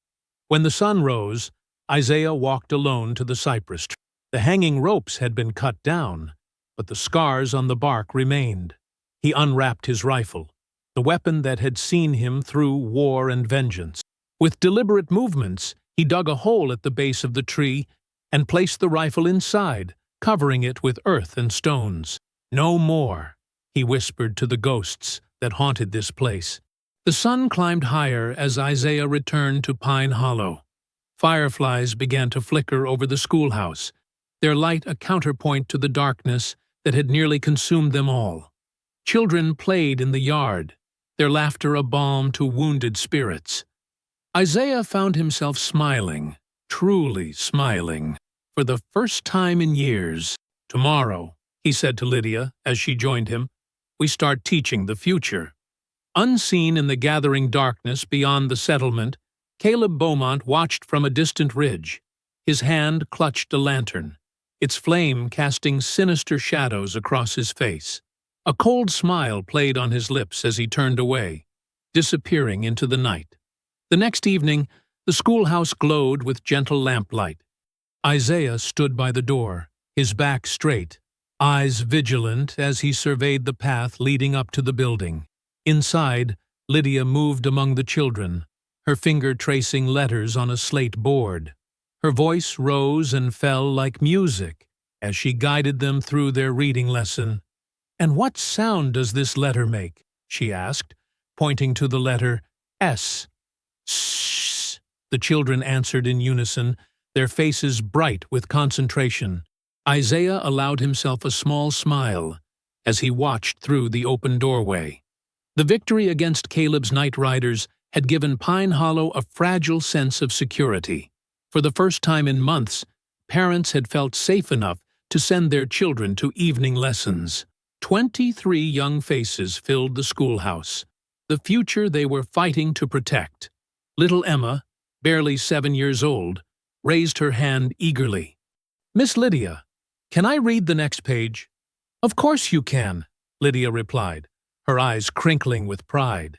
When the sun rose, Isaiah walked alone to the cypress tree. The hanging ropes had been cut down, but the scars on the bark remained. He unwrapped his rifle, the weapon that had seen him through war and vengeance. With deliberate movements, he dug a hole at the base of the tree and placed the rifle inside, covering it with earth and stones. "No more," he whispered to the ghosts that haunted this place. The sun climbed higher as Isaiah returned to Pine Hollow. Fireflies began to flicker over the schoolhouse, their light a counterpoint to the darkness that had nearly consumed them all. Children played in the yard, their laughter a balm to wounded spirits. Isaiah found himself smiling, truly smiling, for the first time in years. "Tomorrow," he said to Lydia as she joined him, "we start teaching the future." Unseen in the gathering darkness beyond the settlement, Caleb Beaumont watched from a distant ridge. His hand clutched a lantern, its flame casting sinister shadows across his face. A cold smile played on his lips as he turned away, disappearing into the night. The next evening, the schoolhouse glowed with gentle lamplight. Isaiah stood by the door, his back straight, eyes vigilant as he surveyed the path leading up to the building. Inside, Lydia moved among the children, her finger tracing letters on a slate board. Her voice rose and fell like music as she guided them through their reading lesson. "And what sound does this letter make?" she asked, pointing to the letter S. "Shh," the children answered in unison, their faces bright with concentration. Isaiah allowed himself a small smile as he watched through the open doorway. The victory against Caleb's night riders had given Pine Hollow a fragile sense of security. For the first time in months, parents had felt safe enough to send their children to evening lessons. 23 young faces filled the schoolhouse, the future they were fighting to protect. Little Emma, barely 7 years old, raised her hand eagerly. "Miss Lydia, can I read the next page?" "Of course you can," Lydia replied, her eyes crinkling with pride.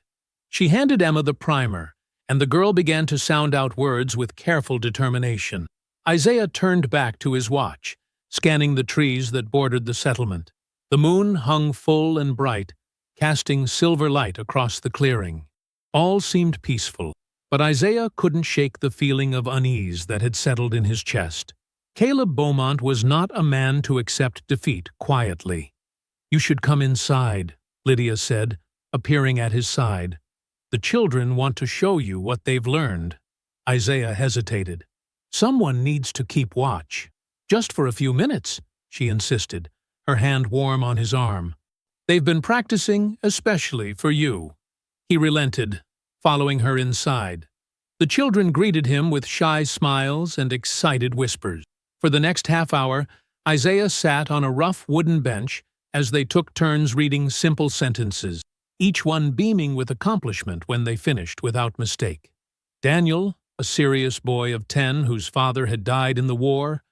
She handed Emma the primer, and the girl began to sound out words with careful determination. Isaiah turned back to his watch, scanning the trees that bordered the settlement. The moon hung full and bright, casting silver light across the clearing. All seemed peaceful, but Isaiah couldn't shake the feeling of unease that had settled in his chest. Caleb Beaumont was not a man to accept defeat quietly. "You should come inside," Lydia said, appearing at his side. "The children want to show you what they've learned." Isaiah hesitated. "Someone needs to keep watch." "Just for a few minutes," she insisted, her hand warm on his arm. "They've been practicing especially for you." He relented, following her inside. The children greeted him with shy smiles and excited whispers. For the next half hour, Isaiah sat on a rough wooden bench as they took turns reading simple sentences. each one beaming with accomplishment when they finished without mistake. Daniel, a serious boy of 10 whose father had died in the war,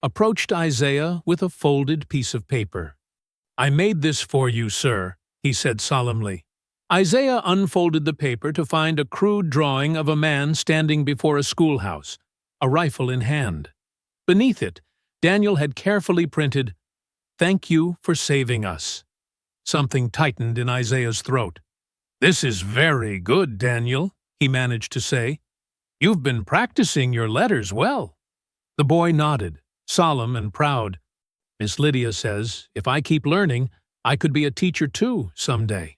approached Isaiah with a folded piece of paper. "I made this for you, sir," he said solemnly. Isaiah unfolded the paper to find a crude drawing of a man standing before a schoolhouse, a rifle in hand. Beneath it, Daniel had carefully printed, "Thank you for saving us." Something tightened in Isaiah's throat. "This is very good, Daniel," he managed to say. "You've been practicing your letters well." The boy nodded, solemn and proud. "Miss Lydia says, if I keep learning, I could be a teacher too, someday."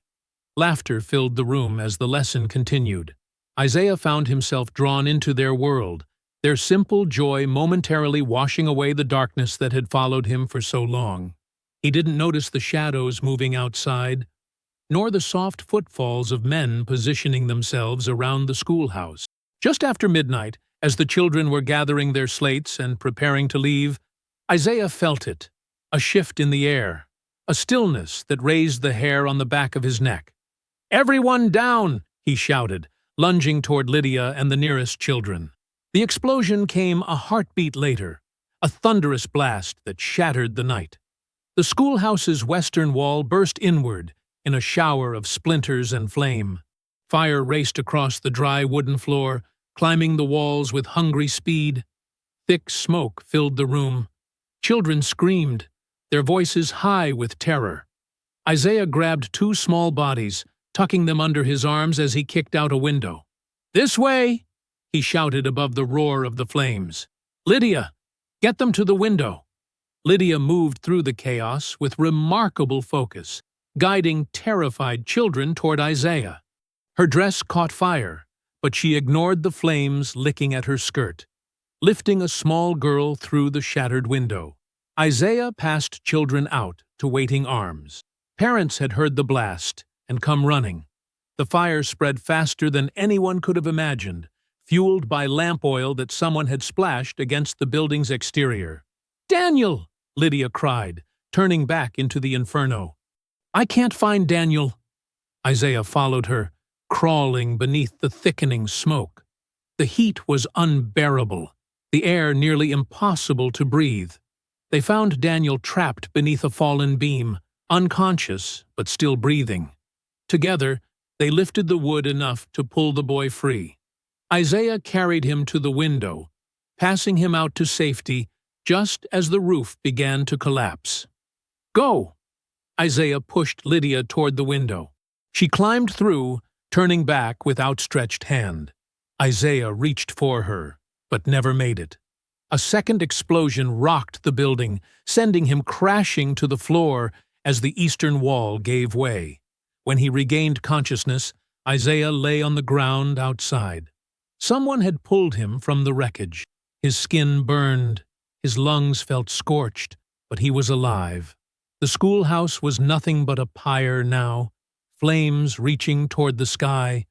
Laughter filled the room as the lesson continued. Isaiah found himself drawn into their world, their simple joy momentarily washing away the darkness that had followed him for so long. He didn't notice the shadows moving outside, nor the soft footfalls of men positioning themselves around the schoolhouse. Just after midnight, as the children were gathering their slates and preparing to leave, Isaiah felt it, a shift in the air, a stillness that raised the hair on the back of his neck. "Everyone down!" he shouted, lunging toward Lydia and the nearest children. The explosion came a heartbeat later, a thunderous blast that shattered the night. The schoolhouse's western wall burst inward in a shower of splinters and flame. Fire raced across the dry wooden floor, climbing the walls with hungry speed. Thick smoke filled the room. Children screamed, their voices high with terror. Isaiah grabbed 2 small bodies, tucking them under his arms as he kicked out a window. "This way!" he shouted above the roar of the flames. "Lydia, get them to the window." Lydia moved through the chaos with remarkable focus, guiding terrified children toward Isaiah. Her dress caught fire, but she ignored the flames licking at her skirt, lifting a small girl through the shattered window. Isaiah passed children out to waiting arms. Parents had heard the blast and come running. The fire spread faster than anyone could have imagined, fueled by lamp oil that someone had splashed against the building's exterior. "Daniel!" Lydia cried, turning back into the inferno. "I can't find Daniel." Isaiah followed her, crawling beneath the thickening smoke. The heat was unbearable, the air nearly impossible to breathe. They found Daniel trapped beneath a fallen beam, unconscious but still breathing. Together, they lifted the wood enough to pull the boy free. Isaiah carried him to the window, passing him out to safety just as the roof began to collapse. "Go!" Isaiah pushed Lydia toward the window. She climbed through, turning back with outstretched hand. Isaiah reached for her, but never made it. A second explosion rocked the building, sending him crashing to the floor as the eastern wall gave way. When he regained consciousness, Isaiah lay on the ground outside. Someone had pulled him from the wreckage. His skin burned, his lungs felt scorched, but he was alive. The schoolhouse was nothing but a pyre now, flames reaching toward the sky.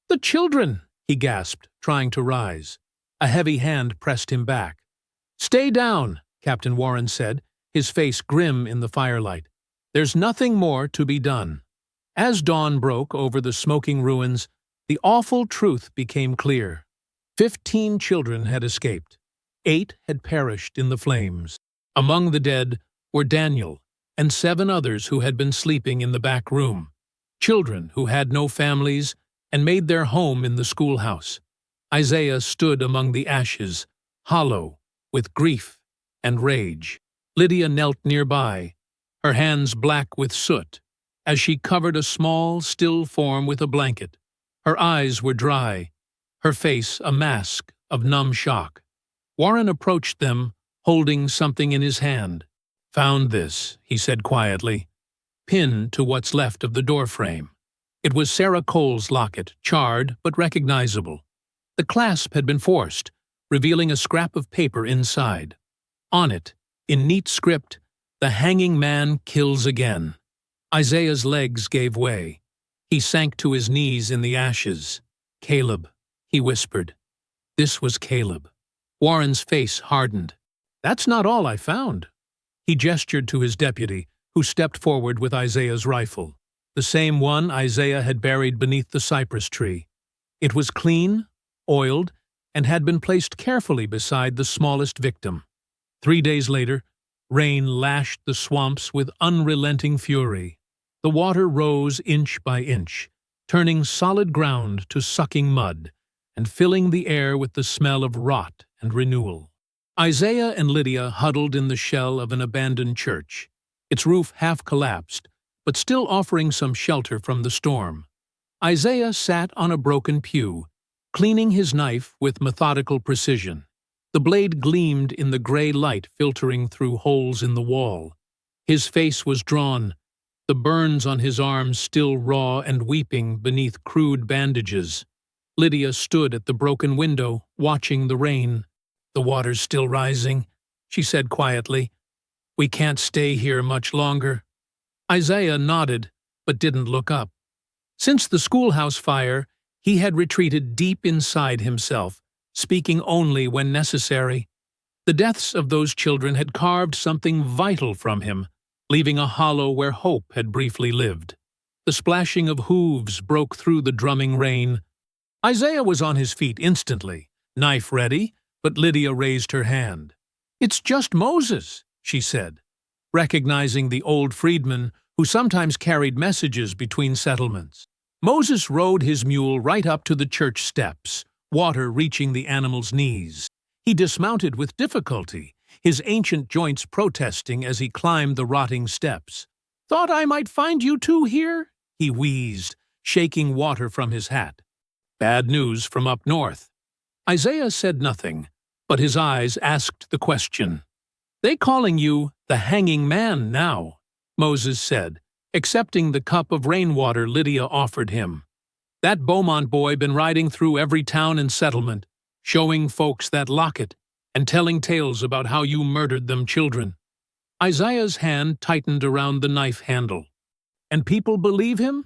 "The children!" he gasped, trying to rise. A heavy hand pressed him back. "Stay down," Captain Warren said, his face grim in the firelight. "There's nothing more to be done." As dawn broke over the smoking ruins, the awful truth became clear. 15 children had escaped. 8 had perished in the flames. Among the dead were Daniel and 7 others who had been sleeping in the back room. Children who had no families and made their home in the schoolhouse. Isaiah stood among the ashes, hollow with grief and rage. Lydia knelt nearby, her hands black with soot, as she covered a small, still form with a blanket. Her eyes were dry, her face a mask of numb shock. Warren approached them, holding something in his hand. "Found this," he said quietly, pinned to what's left of the doorframe. It was Sarah Cole's locket, charred but recognizable. The clasp had been forced, revealing a scrap of paper inside. On it, in neat script, "The hanging man kills again." Isaiah's legs gave way. He sank to his knees in the ashes. "Caleb," he whispered. This was Caleb. Warren's face hardened. "That's not all I found." He gestured to his deputy, who stepped forward with Isaiah's rifle. the same one Isaiah had buried beneath the cypress tree. It was clean, oiled, and had been placed carefully beside the smallest victim. 3 days later, rain lashed the swamps with unrelenting fury. The water rose inch by inch, turning solid ground to sucking mud, and filling the air with the smell of rot and renewal. Isaiah and Lydia huddled in the shell of an abandoned church, its roof half collapsed, but still offering some shelter from the storm. Isaiah sat on a broken pew, cleaning his knife with methodical precision. The blade gleamed in the gray light filtering through holes in the wall. His face was drawn, the burns on his arms still raw and weeping beneath crude bandages. Lydia stood at the broken window, watching the rain. "The water's still rising," she said quietly. "We can't stay here much longer." Isaiah nodded, but didn't look up. Since the schoolhouse fire, he had retreated deep inside himself, speaking only when necessary. The deaths of those children had carved something vital from him, leaving a hollow where hope had briefly lived. The splashing of hooves broke through the drumming rain. Isaiah was on his feet instantly, knife ready, but Lydia raised her hand. "It's just Moses," she said, recognizing the old freedman who sometimes carried messages between settlements. Moses rode his mule right up to the church steps, water reaching the animal's knees. He dismounted with difficulty, his ancient joints protesting as he climbed the rotting steps. "Thought I might find you two here?" he wheezed, shaking water from his hat. "Bad news from up north." Isaiah said nothing, but his eyes asked the question. "They calling you the hanging man now," Moses said, accepting the cup of rainwater Lydia offered him. "That Beaumont boy been riding through every town and settlement, showing folks that locket, and telling tales about how you murdered them children." Isaiah's hand tightened around the knife handle. "And people believe him?"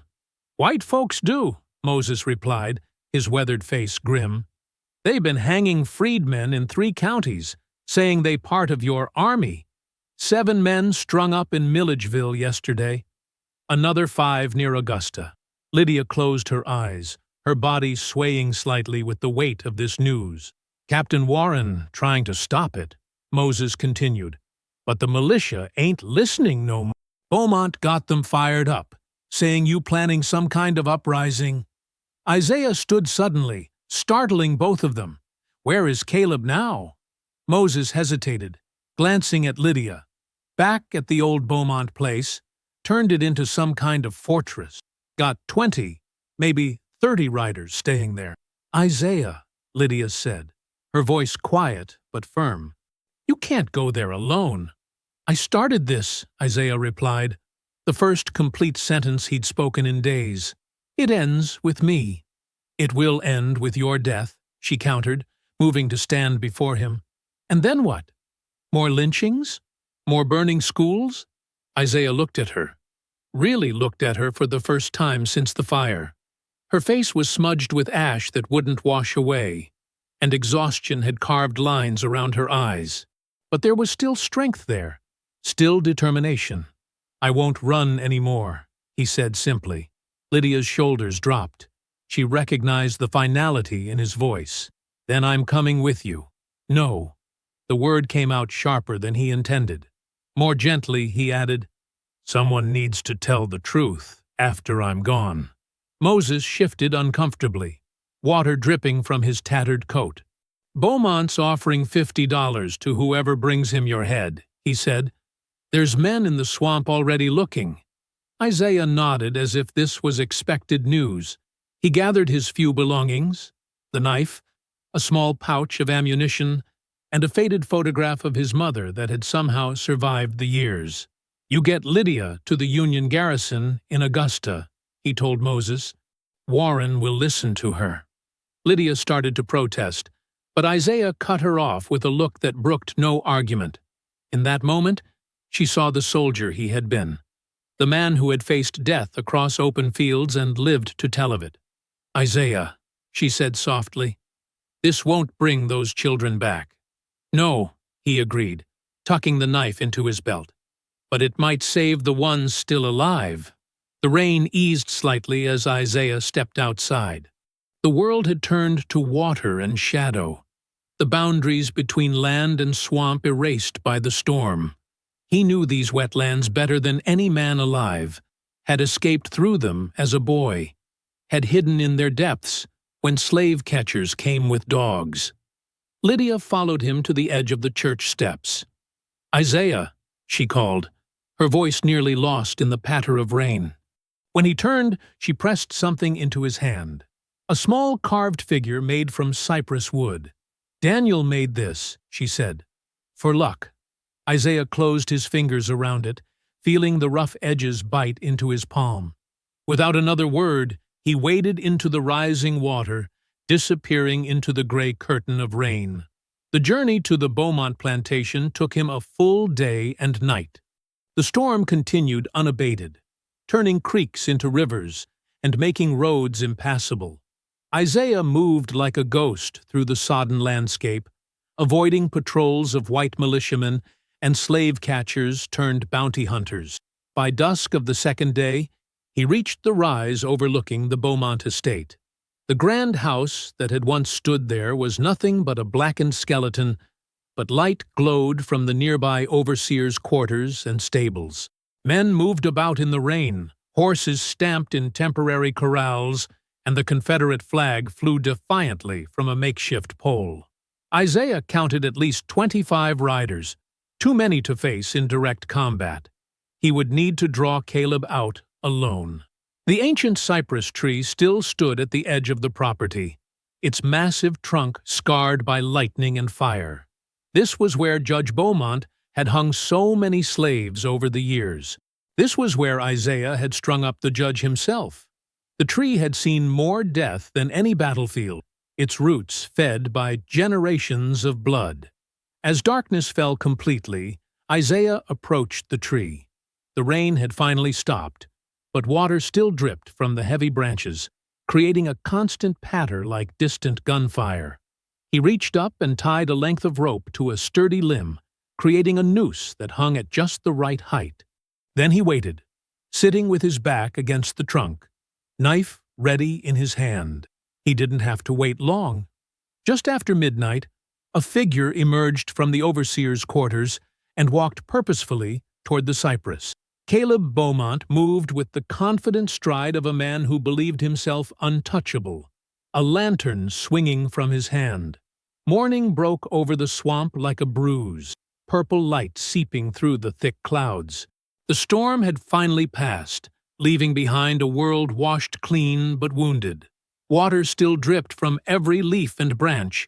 "White folks do," Moses replied, his weathered face grim. "They've been hanging freedmen in 3 counties, saying they part of your army. 7 men strung up in Milledgeville yesterday. Another 5 near Augusta." Lydia closed her eyes, her body swaying slightly with the weight of this news. "Captain Warren trying to stop it," Moses continued. "But the militia ain't listening no more. Beaumont got them fired up, saying you planning some kind of uprising." Isaiah stood suddenly, startling both of them. "Where is Caleb now?" Moses hesitated, glancing at Lydia. "Back at the old Beaumont place, turned it into some kind of fortress. Got 20, maybe 30 riders staying there." "Isaiah," Lydia said, her voice quiet but firm. "You can't go there alone." "I started this," Isaiah replied, the first complete sentence he'd spoken in days. "It ends with me." "It will end with your death," she countered, moving to stand before him. "And then what? More lynchings? More burning schools?" Isaiah looked at her, really looked at her for the first time since the fire. Her face was smudged with ash that wouldn't wash away, and exhaustion had carved lines around her eyes. But there was still strength there, still determination. "I won't run anymore," he said simply. Lydia's shoulders dropped. She recognized the finality in his voice. "Then I'm coming with you." "No." The word came out sharper than he intended. More gently, he added, "Someone needs to tell the truth after I'm gone." Moses shifted uncomfortably, water dripping from his tattered coat. "Beaumont's offering $50 to whoever brings him your head," he said. "There's men in the swamp already looking." Isaiah nodded as if this was expected news. He gathered his few belongings, the knife, a small pouch of ammunition, and a faded photograph of his mother that had somehow survived the years. "You get Lydia to the Union garrison in Augusta," he told Moses. "Warren will listen to her." Lydia started to protest, but Isaiah cut her off with a look that brooked no argument. In that moment, she saw the soldier he had been, the man who had faced death across open fields and lived to tell of it. "Isaiah," she said softly, "this won't bring those children back." "No," he agreed, tucking the knife into his belt. "But it might save the ones still alive." The rain eased slightly as Isaiah stepped outside. The world had turned to water and shadow, the boundaries between land and swamp erased by the storm. He knew these wetlands better than any man alive, had escaped through them as a boy, had hidden in their depths when slave catchers came with dogs. Lydia followed him to the edge of the church steps. "Isaiah," she called, her voice nearly lost in the patter of rain. When he turned, she pressed something into his hand. A small carved figure made from cypress wood. "Daniel made this," she said, "for luck." Isaiah closed his fingers around it, feeling the rough edges bite into his palm. Without another word, he waded into the rising water, disappearing into the gray curtain of rain. The journey to the Beaumont plantation took him a full day and night. The storm continued unabated, turning creeks into rivers and making roads impassable. Isaiah moved like a ghost through the sodden landscape, avoiding patrols of white militiamen and slave catchers turned bounty hunters. By dusk of the second day, he reached the rise overlooking the Beaumont estate. The grand house that had once stood there was nothing but a blackened skeleton, but light glowed from the nearby overseer's quarters and stables. Men moved about in the rain, horses stamped in temporary corrals, and the Confederate flag flew defiantly from a makeshift pole. Isaiah counted at least 25 riders, too many to face in direct combat. He would need to draw Caleb out alone. The ancient cypress tree still stood at the edge of the property, its massive trunk scarred by lightning and fire. This was where Judge Beaumont had hung so many slaves over the years. This was where Isaiah had strung up the judge himself. The tree had seen more death than any battlefield, its roots fed by generations of blood. As darkness fell completely, Isaiah approached the tree. The rain had finally stopped, but water still dripped from the heavy branches, creating a constant patter like distant gunfire. He reached up and tied a length of rope to a sturdy limb, creating a noose that hung at just the right height. Then he waited, sitting with his back against the trunk, knife ready in his hand. He didn't have to wait long. Just after midnight, a figure emerged from the overseer's quarters and walked purposefully toward the cypress. Caleb Beaumont moved with the confident stride of a man who believed himself untouchable, a lantern swinging from his hand. Morning broke over the swamp like a bruise, purple light seeping through the thick clouds. The storm had finally passed, leaving behind a world washed clean but wounded. Water still dripped from every leaf and branch,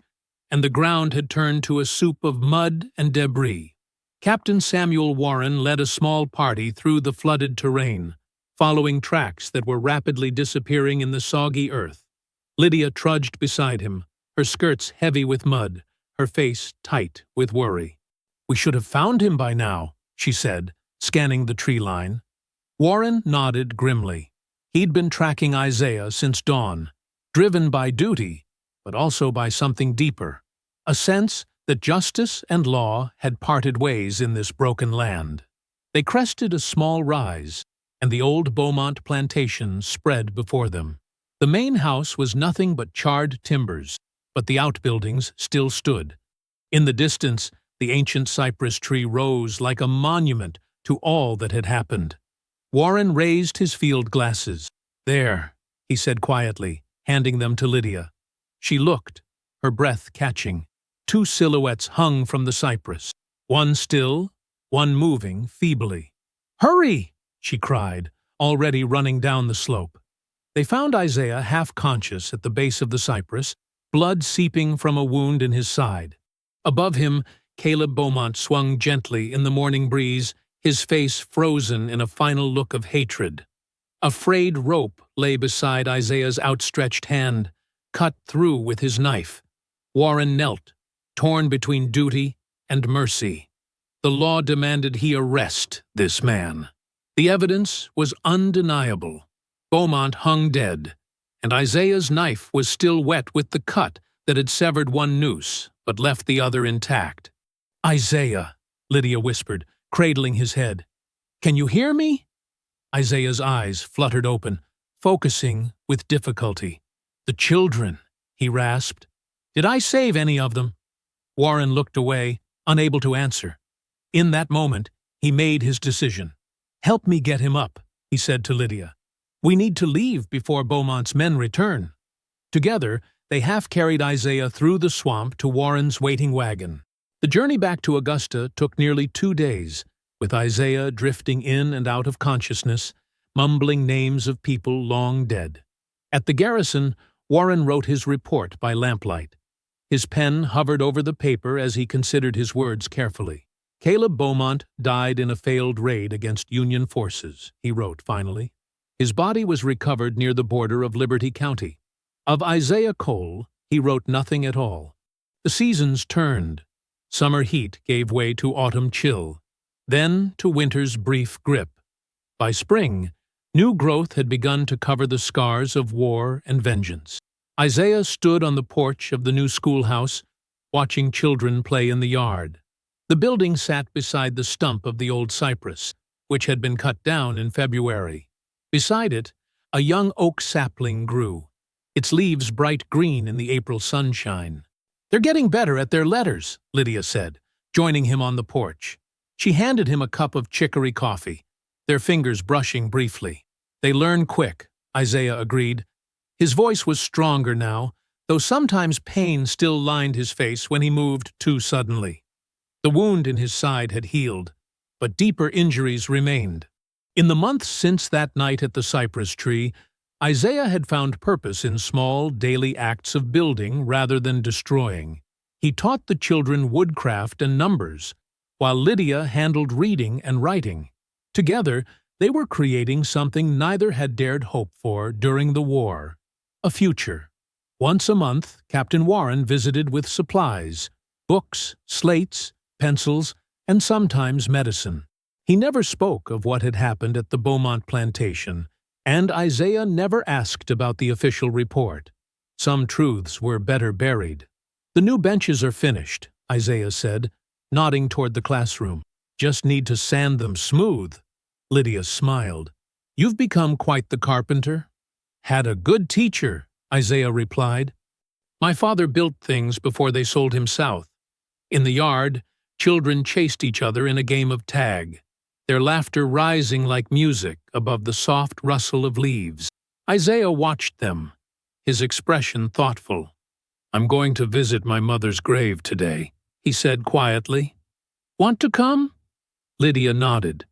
and the ground had turned to a soup of mud and debris. Captain Samuel Warren led a small party through the flooded terrain, following tracks that were rapidly disappearing in the soggy earth. Lydia trudged beside him, her skirts heavy with mud, her face tight with worry. "We should have found him by now," she said, scanning the tree line. Warren nodded grimly. He'd been tracking Isaiah since dawn, driven by duty, but also by something deeper, a sense that justice and law had parted ways in this broken land. They crested a small rise, and the old Beaumont plantation spread before them. The main house was nothing but charred timbers, but the outbuildings still stood. In the distance, the ancient cypress tree rose like a monument to all that had happened. Warren raised his field glasses. "There," he said quietly, handing them to Lydia. She looked, her breath catching. Two silhouettes hung from the cypress, one still, one moving feebly. "Hurry!" she cried, already running down the slope. They found Isaiah half-conscious at the base of the cypress, blood seeping from a wound in his side. Above him, Caleb Beaumont swung gently in the morning breeze, his face frozen in a final look of hatred. A frayed rope lay beside Isaiah's outstretched hand, cut through with his knife. Warren knelt, torn between duty and mercy. The law demanded he arrest this man. The evidence was undeniable. Beaumont hung dead, and Isaiah's knife was still wet with the cut that had severed one noose but left the other intact. "Isaiah," Lydia whispered, cradling his head. "Can you hear me?" Isaiah's eyes fluttered open, focusing with difficulty. "The children," he rasped. "Did I save any of them?" Warren looked away, unable to answer. In that moment, he made his decision. "Help me get him up," he said to Lydia. "We need to leave before Beaumont's men return." Together, they half-carried Isaiah through the swamp to Warren's waiting wagon. The journey back to Augusta took nearly 2 days, with Isaiah drifting in and out of consciousness, mumbling names of people long dead. At the garrison, Warren wrote his report by lamplight. His pen hovered over the paper as he considered his words carefully. "Caleb Beaumont died in a failed raid against Union forces," he wrote finally. His body was recovered near the border of Liberty County. Of Isaiah Cole, he wrote nothing at all. The seasons turned. Summer heat gave way to autumn chill, then to winter's brief grip. By spring, new growth had begun to cover the scars of war and vengeance. Isaiah stood on the porch of the new schoolhouse, watching children play in the yard. The building sat beside the stump of the old cypress, which had been cut down in February. Beside it, a young oak sapling grew, its leaves bright green in the April sunshine. "They're getting better at their letters," Lydia said, joining him on the porch. She handed him a cup of chicory coffee, their fingers brushing briefly. "They learn quick," Isaiah agreed. His voice was stronger now, though sometimes pain still lined his face when he moved too suddenly. The wound in his side had healed, but deeper injuries remained. In the months since that night at the cypress tree, Isaiah had found purpose in small, daily acts of building rather than destroying. He taught the children woodcraft and numbers, while Lydia handled reading and writing. Together, they were creating something neither had dared hope for during the war: a future. Once a month, Captain Warren visited with supplies: books, slates, pencils, and sometimes medicine. He never spoke of what had happened at the Beaumont plantation, and Isaiah never asked about the official report. Some truths were better buried. "The new benches are finished," Isaiah said, nodding toward the classroom. "Just need to sand them smooth." Lydia smiled. "You've become quite the carpenter." "Had a good teacher," Isaiah replied. "My father built things before they sold him south. In the yard, children chased each other in a game of tag, their laughter rising like music above the soft rustle of leaves. Isaiah watched them, his expression thoughtful. "I'm going to visit my mother's grave today," he said quietly. "Want to come?" Lydia nodded.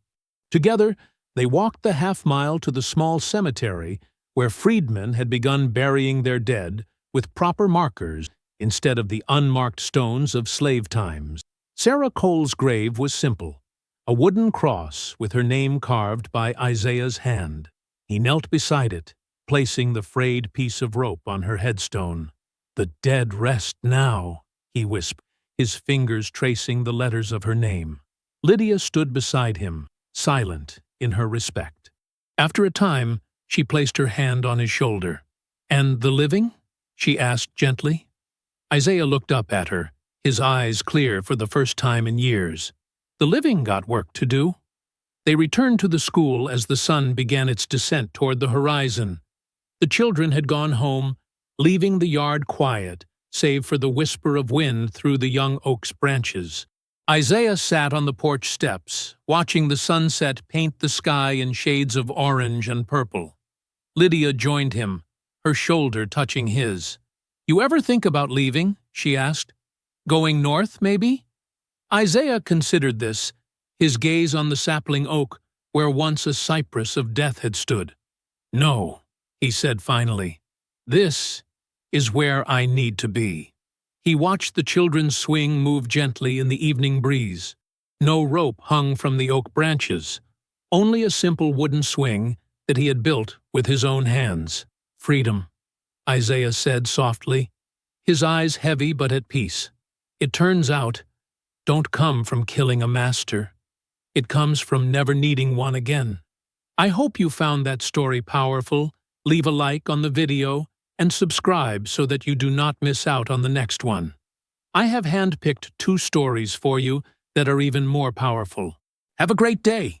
Together, they walked the half-mile to the small cemetery where freedmen had begun burying their dead with proper markers instead of the unmarked stones of slave times. Sarah Cole's grave was simple: a wooden cross with her name carved by Isaiah's hand. He knelt beside it, placing the frayed piece of rope on her headstone. "The dead rest now," he whispered, his fingers tracing the letters of her name. Lydia stood beside him, silent in her respect. After a time, she placed her hand on his shoulder. "And the living?" she asked gently. Isaiah looked up at her, his eyes clear for the first time in years. "The living got work to do." They returned to the school as the sun began its descent toward the horizon. The children had gone home, leaving the yard quiet, save for the whisper of wind through the young oak's branches. Isaiah sat on the porch steps, watching the sunset paint the sky in shades of orange and purple. Lydia joined him, her shoulder touching his. "You ever think about leaving?" she asked. "Going north, maybe?" Isaiah considered this, his gaze on the sapling oak where once a cypress of death had stood. "No," he said finally. "This is where I need to be." He watched the children's swing move gently in the evening breeze. No rope hung from the oak branches, only a simple wooden swing that he had built with his own hands. "Freedom," Isaiah said softly, his eyes heavy but at peace. "It turns out, don't come from killing a master. It comes from never needing one again." I hope you found that story powerful. Leave a like on the video and subscribe so that you do not miss out on the next one. I have handpicked 2 stories for you that are even more powerful. Have a great day!